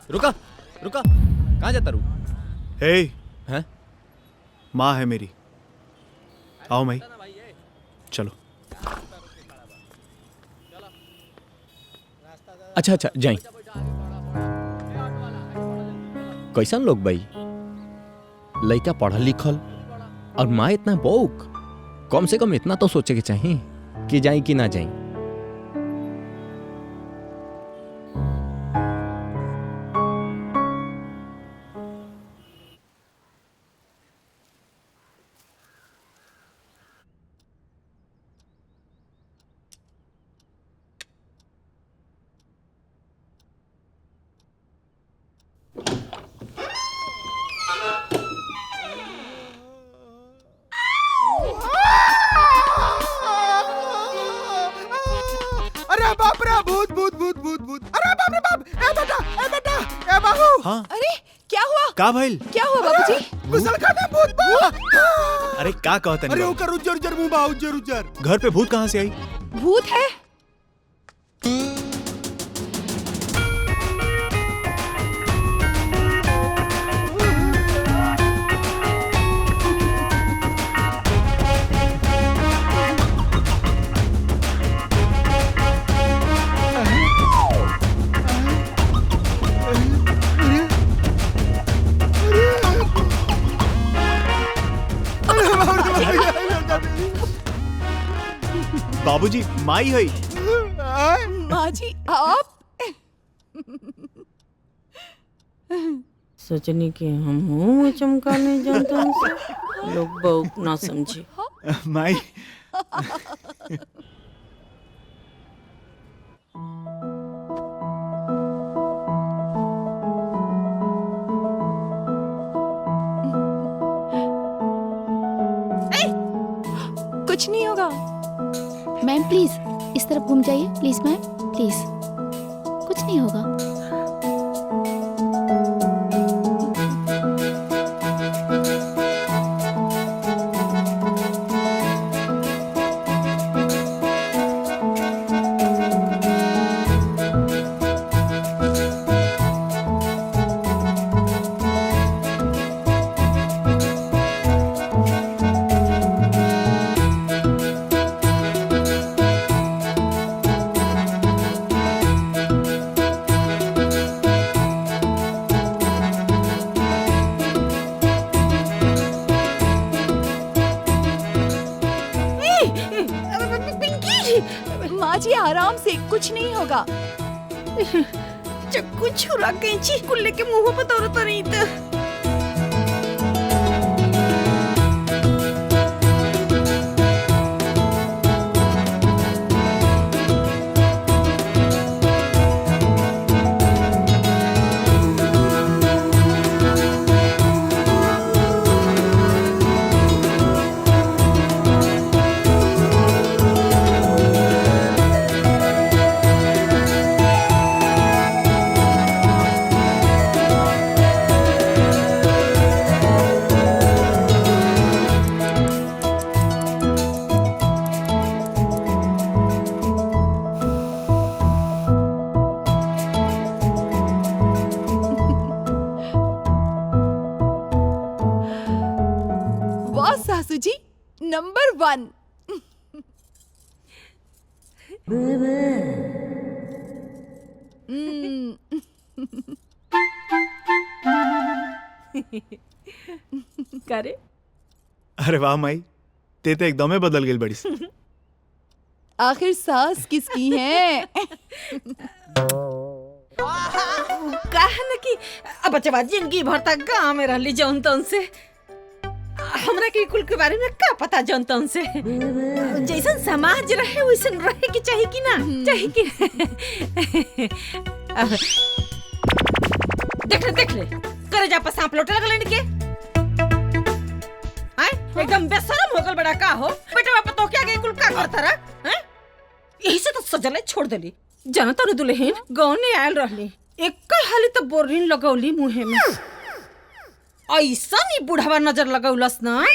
रुका रुका, कहाँ जाता रू? हैं? माँ है मेरी, आओ माई, चलो। अच्छा अच्छा जाई। कैसन लोग भाई, लड़का पढ़ल लिखल और माँ इतना बौक, कम से कम इतना तो सोचे के चाहिए कि जाई कि ना जाई। अरे बाप रे, भूत भूत भूत भूत भूत, अरे बाप रे बाप, ए बेटा, ए बाबू। हाँ? अरे क्या हुआ? का भइल? क्या हुआ बाबूजी? गुसलखाना भूत बा। अरे का कहता अरे ओकर उज्जर उज्जर मुंह बा, उज्जर उज्जर। घर पे भूत कहाँ से आई? भूत है? बाबूजी माई है। माँ जी आप? सोचने के हम मुंह चमकाने जानता हूँ, लोग बहुत ना समझे। माई कुछ नहीं होगा। मैम प्लीज इस तरफ घूम जाइए, प्लीज मैम प्लीज, कुछ नहीं होगा। माँ जी आराम से, कुछ नहीं होगा। चक्कू छुरा कैंची कुल्ले के मुंह पर तोड़ तो नहीं था। वाह सासू जी, नंबर 1। करे अरे वाह माई, ते तो एकदम ही बदल गई बड़ी सी। आखिर सास किसकी है? कहा न कि अब बच्चा जिंदगी भर तक गाँव में रहली जौन तौन से, हमरा के कुल के बारे में का पता जौन तौन से। जैसन समाज रहे वैसन रहे की चाहिए कि ना चाहिए कि। देख ले करे जा पर सांप लौटे लगल के। आय एकदम बेशरम हो गल बड़ा का हो बेटा बाप तो क्या गई कुल का करता रहा हैं? यही से तो सजले छोड़ देली। जनता रे दुल्हन गाँव ने आयल रहली, एक हाली तो बोरिन लगौली मुहे में। ऐसा नहीं बुढ़ावा नजर लगौलस ना,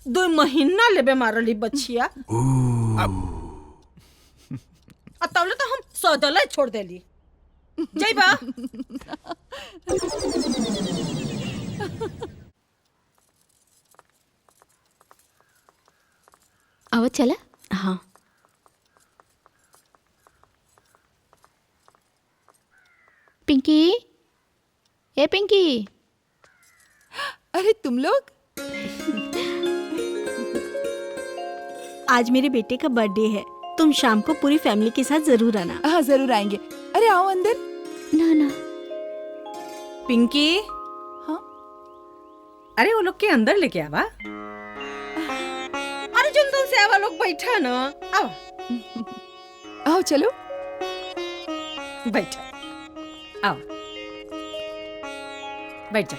2 महीना लेबे मारली बच्चिया। तौले तो हम सजले छोड़ देली। जय बा आवत चला। हाँ पिंकी, ए पिंकी। अरे तुम लोग, आज मेरे बेटे का बर्थडे है, तुम शाम को पूरी फैमिली के साथ जरूर आना। हाँ जरूर आएंगे। अरे आओ अंदर। ना ना पिंकी। हाँ अरे वो लोग के अंदर लेके आवा। अरे जुन से आवा लोग बैठा ना। आओ आओ चलो बैठा, आओ बैठ जा।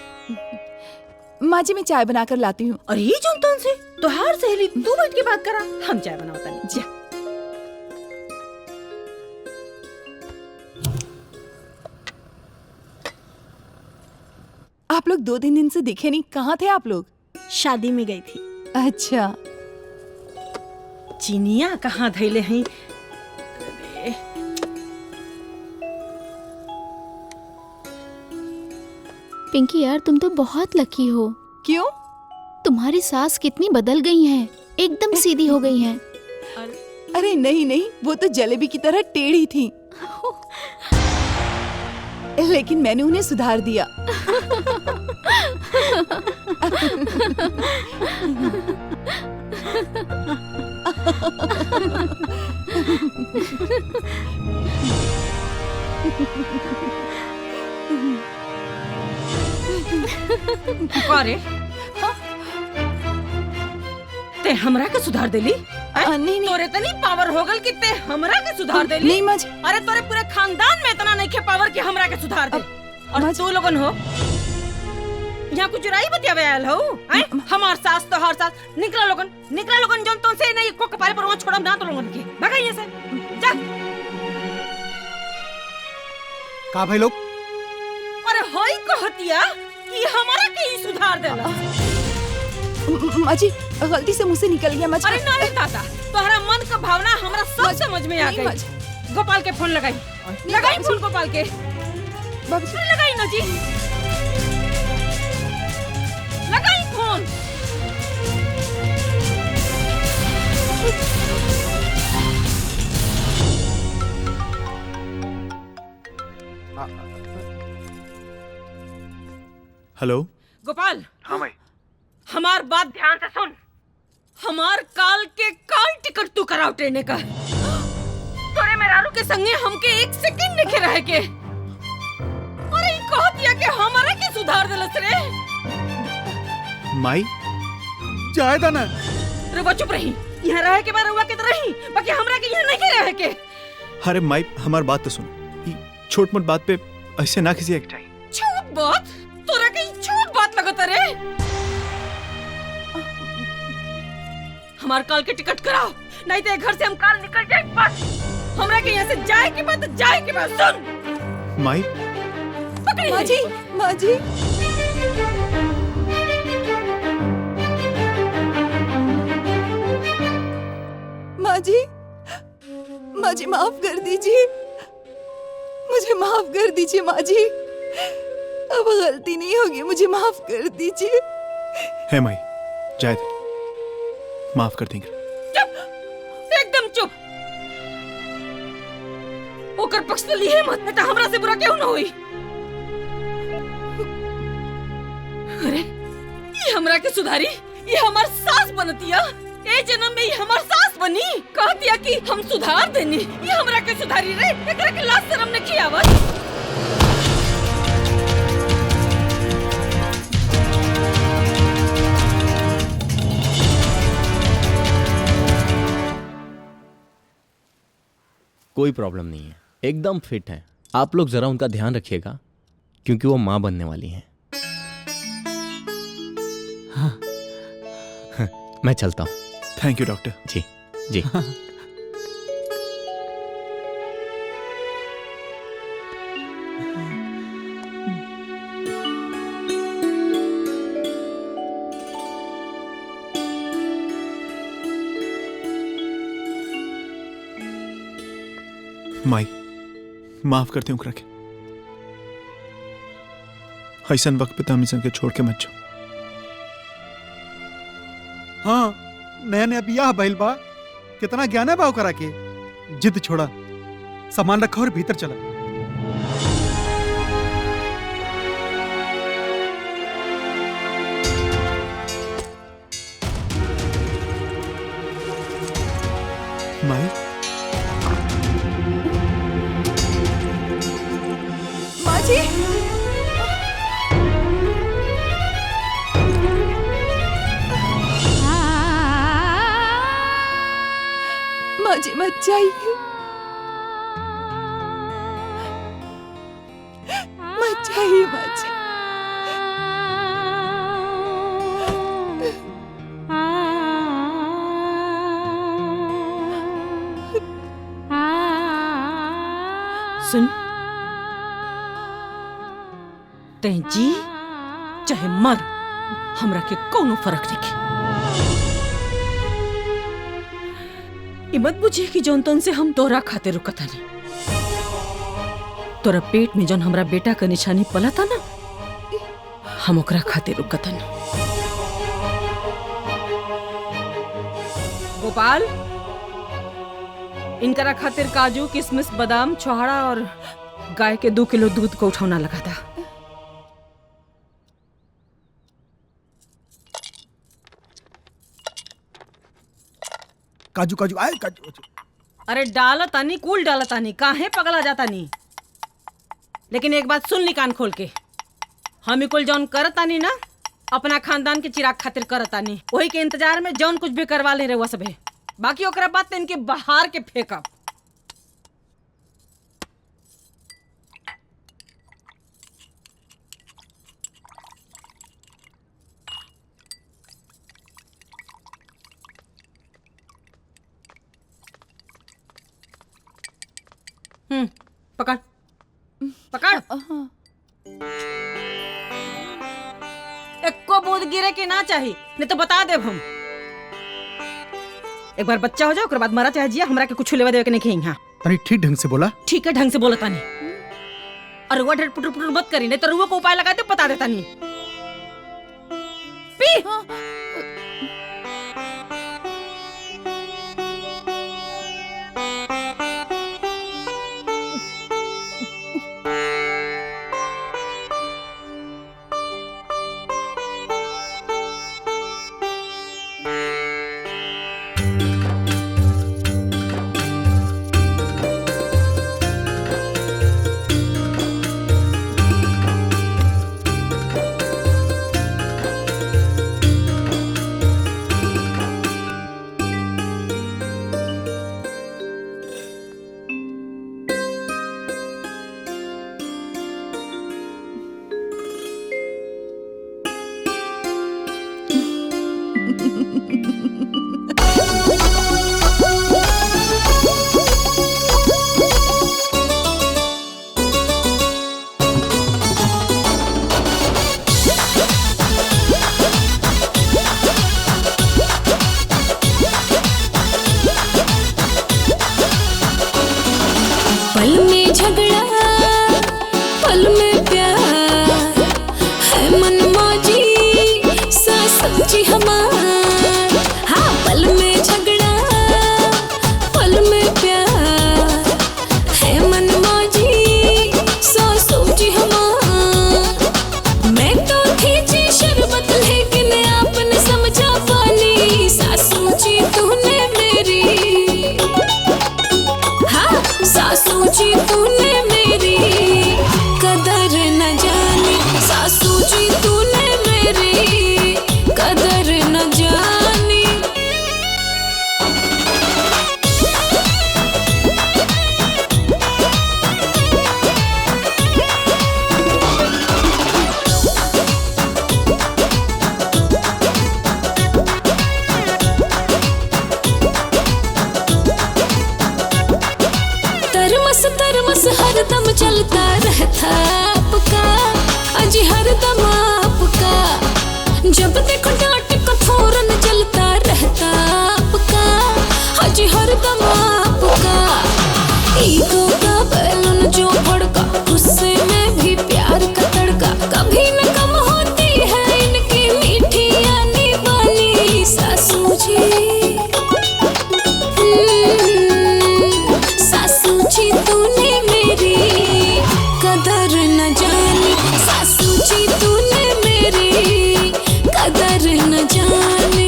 माँ जी मैं चाय बनाकर लाती हूँ। अरे ये जुन से तोहार सहेली तू बैठ के बात करा, हम चाय बनावता नहीं। जा आप लोग 2-3 दिन से दिखे नहीं, कहाँ थे आप लोग? शादी में गई थी। अच्छा चिनिया कहाँ धैले हैं? पिंकी यार तुम तो बहुत लकी हो। क्यों? तुम्हारी सास कितनी बदल गई हैं, एकदम सीधी हो गई हैं। अरे नहीं नहीं, वो तो जलेबी की तरह टेढ़ी थी, लेकिन मैंने उन्हें सुधार दिया। अरे ते हमरा के सुधार देली? नहीं तोरे तो नहीं पावर हो गल कि ते हमरा के सुधार देली? नहीं मज। अरे तोरे पूरे खानदान में इतना नहीं के पावर कि हमरा के सुधार दे। और तू लोगन हो यहाँ कुछ चुराई बतियावे आयल हो? हैं? हमार सास तो हर सास निकला लोगन जोन तो से नहीं को कपाल पर वहाँ छोड़म ना तो लोगन के भगा यहाँ से जा। का भाई लोग? अरे होई कहतिया कि हमारा के ही सुधार देला। माँ जी गलती से मुंह से निकल गया माँ जी। अरे ना रे ताता, तोहरा मन का भावना हमरा सब समझ में आ गई। गोपाल के फोन लगाई फोन गोपाल के। लगाई ना जी, लगाई फोन। हेलो गोपाल, हाँ भाई, हमार बात ध्यान से सुन। हमार काल टिकट तू कराओ ट्रेन का। तोरे मेहरारू के संगे हमके एक सेकंड नहीं रह के। अरे कह दिया कि हमारा के सुधार देलस रे। माई जायदा ना रुको, चुप रही। यहाँ रह के बाद रुआ के रही, बाकी हमरा के यहाँ नहीं रह के। अरे माई हमार बात तो सुन, छोट मोट बात पे ऐसे ना किसी एक छोट बात? तोरा के छोट बात लगता रे। हमार काल के टिकट कराओ, नहीं तो घर से हम काल निकल जाए। बस हमरा के यहाँ से जाए के बाद सुन। माई पकड़ी माँ जी, माँ जी। माँ जी माफ कर दीजिए, मुझे माफ कर दीजिए माँ जी। अब गलती नहीं होगी, मुझे माफ कर दीजिए। है माई, जाए दे, माफ कर देंगे। चुप, एकदम चुप। ओकर पक्ष तो लिए मत, नहीं तो हमरा से बुरा क्यों ना हुई। अरे ये हमरा के सुधारी, ये हमार सास बनतिया। ए जन्म में ये हमार सास बनी। कह दिया कि हम सुधार देनी, ये हमरा के सुधारी रे। एकरा के लाज शर्म नहीं आवत। कोई प्रॉब्लम नहीं है, एकदम फिट है। आप लोग जरा उनका ध्यान रखिएगा क्योंकि वो माँ बनने वाली हैं। हाँ। मैं चलता हूँ। Thank you doctor. जी जी। माई माफ करते हूँ रखे, ऐसा वक्त पे तमीज़ के छोड़ के मत जाओ। हाँ, नया नया बियाह भइल बा, कितना ज्ञान है बा ओकरा के। जिद छोड़ा, सामान रखा और भीतर चला। माई माँ जी, माँ जी मत जाइए, मत जाइए माँ जी। सुन, ते जी चाहे मर, हमरा के कोनो फर्क नहीं। मत बुझे कि जौन तौन से हम तोरा खाते रुकता नहीं। तोरा पेट में जौन हमरा बेटा का निशानी पला था ना, हम ओकरा खाते रुकता नहीं। गोपाल, इनकरा खातिर काजू, किशमिश, बादाम, छोहाड़ा और गाय के 2 किलो दूध को उठौना लगा था। काजू काजू आए काजू। अरे डालतानी, कूल डालतानी, काहे पगला जातानी। लेकिन एक बात सुन ली कान खोल के, हम कुल जौन करतानी ना, अपना खानदान के चिराग खातिर करतानी। वही के इंतजार में जौन कुछ भी करवा ले रहे सबे, बाकी ओकरा बात इनके बाहर के फेंकब। पकड़ पकड़। एको बूंद गिरे के ना चाहिए, नहीं तो बता देब हम। एक बार बच्चा हो जाओ, ओकर बाद मरा चाहे जिया, हमरा के कुछ लेवा देवे के नहीं खेई। हाँ अरे ठीक ढंग से बोला। ठीक है, ढंग से बोला तानी। और रुआ ढेर पुटर पुटर मत करी, नहीं तो रुआ को उपाय लगा दे, बता देता नहीं। पी। पल में झगड़ा पल में प्यार है मनमौजी सच्ची हमार। हाँ पल में झगड़ा पल में प्यार है मनमौजी सच्ची हमार। मैं तो खींची शरबत लेकिन आपने समझा पानी सासू जी तूने मेरी। हाँ सासू जी तूने मेरी कदर न जानी, सासू जी तूने मेरी कदर न जानी। तरमस तरमस हरदम चलता रहता आपका, अजी हरदम आपका। जब देखो डांट को फौरन चलता रहता आपका, अजी हरदम आपका। ईगो का बैलून जो भड़का, गुस्से में भी प्यार का तड़का। कभी न कम होती है इनकी मीठी यानी वाली सासू जी। सासू जी तूने मेरी कदर न जानी, सासू जी तूने मेरी कदर न जानी।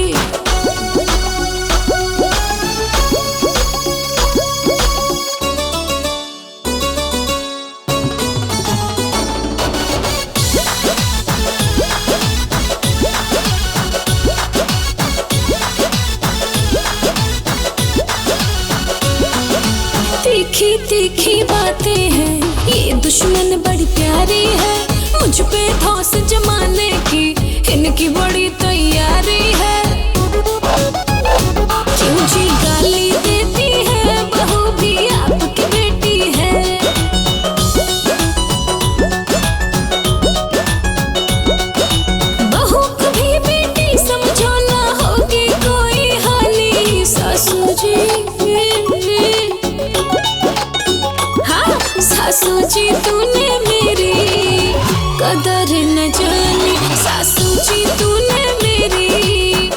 तीखी तीखी बातें हैं, ये दुश्मन बड़ी प्यारी है। मुझ पे धौंस जमाने की इनकी बड़ी तैयारी है। क्यों जी गाली देती है, बहू भी आपकी बेटी है। बहू को भी बेटी समझो ना होगी कोई हानि सासू जी। हाँ सासू जी तूने मेरी कदर न जानी, सासू जी तूने मेरी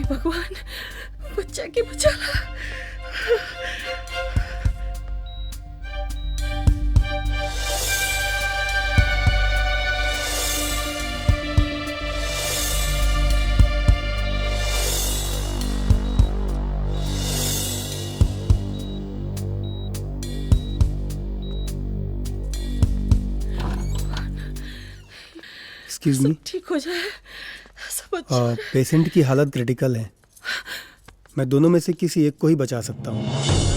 भगवान, बच्चा के बचाला। एक्सक्यूज मी, ठीक हो जाए सब अच्छा। पेशेंट की हालत क्रिटिकल है। मैं दोनों में से किसी एक को ही बचा सकता हूँ।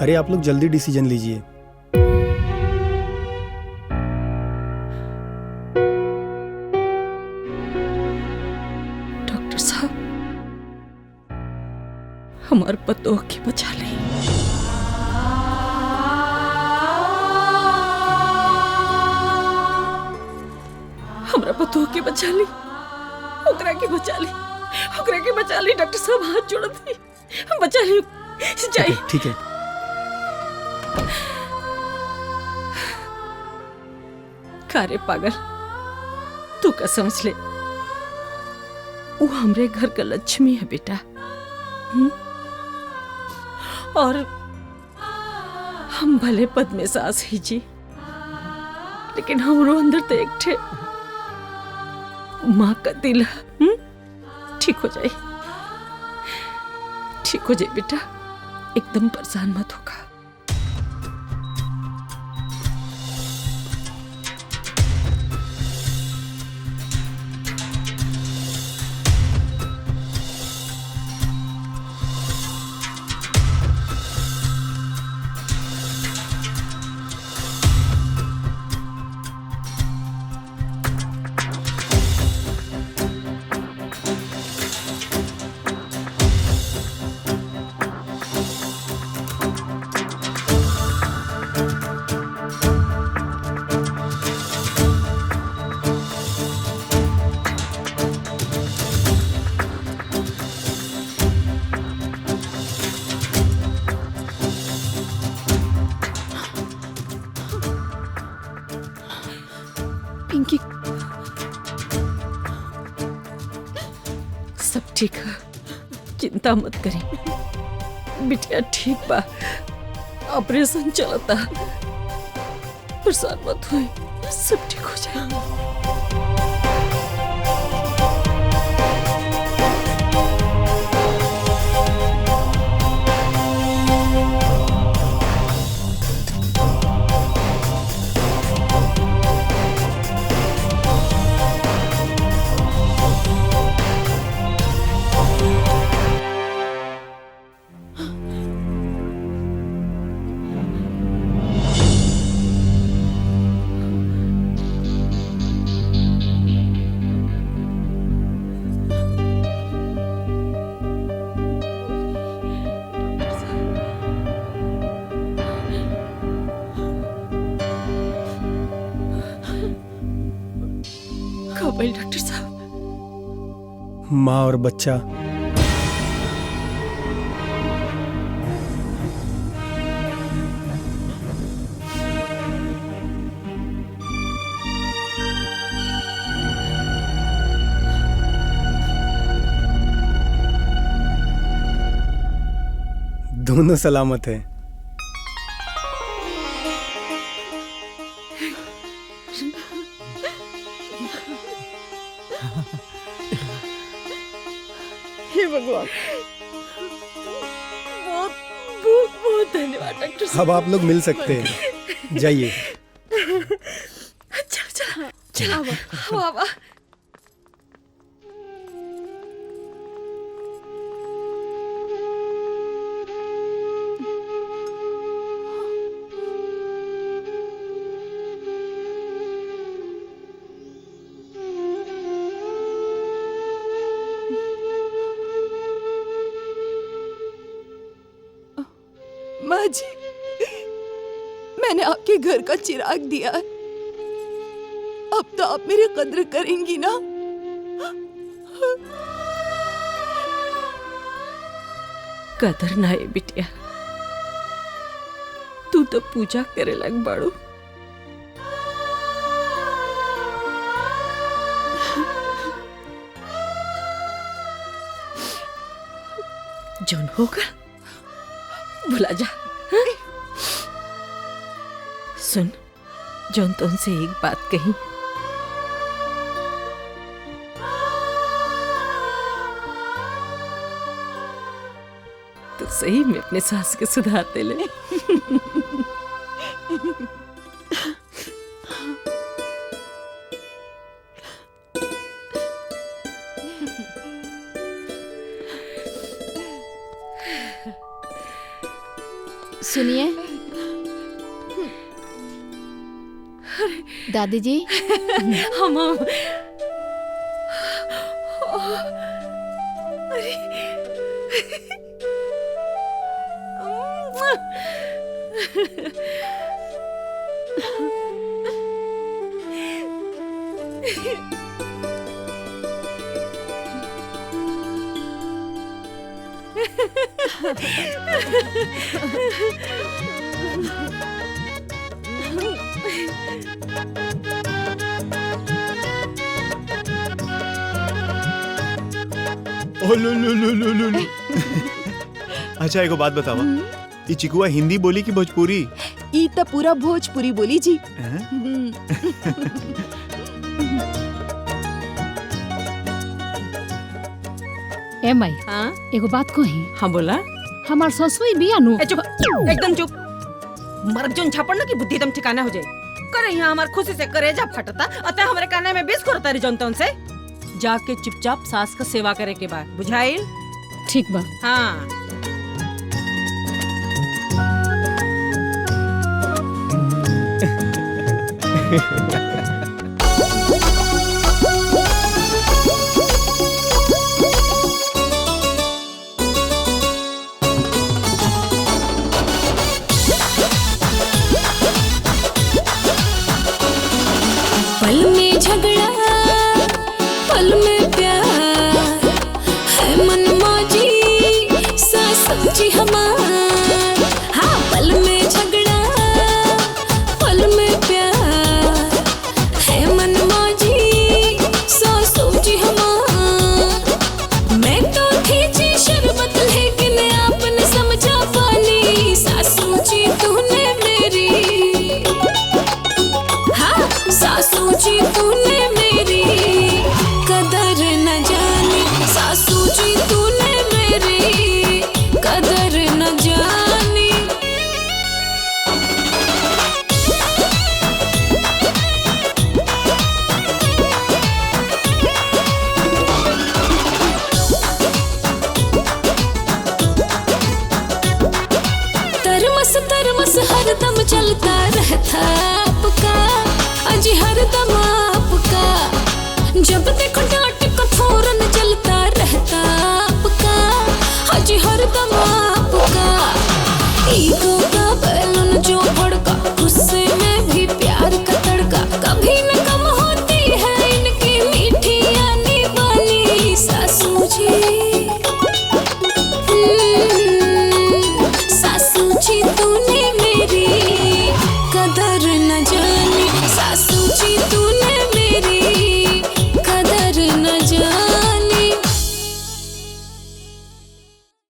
अरे आप लोग जल्दी डिसीजन लीजिए। डॉक्टर साहब, हमार पतोह के बचा ले। हमरा पतोह के बचा ली, ओकरा के बचा ली, ओकरा के बचा ली। डॉक्टर साहब हाथ जोड़त ही बचा ली। जाइए। ठीक है। कारे पागल, तू का समझ ले, वो हमरे घर का लक्ष्मी है बेटा। और हम भले पद में सास ही जी, लेकिन हमरो अंदर तो एक ठे माँ का दिल है। ठीक हो जाए, ठीक हो जाए बेटा, एकदम परेशान मत होगा। पिंकी, सब ठीक है, चिंता मत करी। बिटिया ठीक बा, ऑपरेशन चलता, परेशान मत हुई, सब ठीक हो जाएगा। डॉक्टर साहब, माँ और बच्चा दोनों सलामत है। हे भगवान, बहुत बहुत बहुत धन्यवाद डॉक्टर साहब। अब आप लोग मिल सकते हैं, जाइए। चल चल चल, आवा। मैंने आपके घर का चिराग दिया है, अब तो आप मेरी कद्र करेंगी ना? कदर ना है बिटिया, तू तो पूजा करे लग बाड़ू। जौन होगा भुला जा। सुन, जौन तुमसे एक बात कही, तो सही में अपने सास के सुधारते ले। सुनिए दादी जी, हम ओ लो लो लो लो लो लो। अच्छा एगो बात बतावा, ये चिकुआ हिंदी बोली कि भोजपुरी? ई तो पूरा भोजपुरी बोली जी। ए माई, एगो बात कही। हाँ बोला। हमार ससुई बिया नु। चुप, एकदम चुप। मर्द जोन छापड़ ना कि बुद्धि एकदम ठिकाना हो जाए। करे यहाँ हमार खुशी से करेजा फटता, अतः हमारे काने में बीस करता रही जनतन से। जाके चुपचाप सास का सेवा करे के बाद बुझाइल? ठीक बा। हाँ। पल में झगड़ा, पल में प्यार है मन मौजी सास जी हमार। हाँ पल में झगड़ा, पल में प्यार है मन मौजी सास जी हमार। मैं तो थी जी शरबत लेकिन आपने समझा पानी सासू जी तूने मेरी। हाँ सासू जी तूने मेरी कदर न जानी, सासू जी तूने मेरी कदर न जानी। तरमस तरमस हरदम चलता रहता आपका, अजी हरदम आपका। जब देखो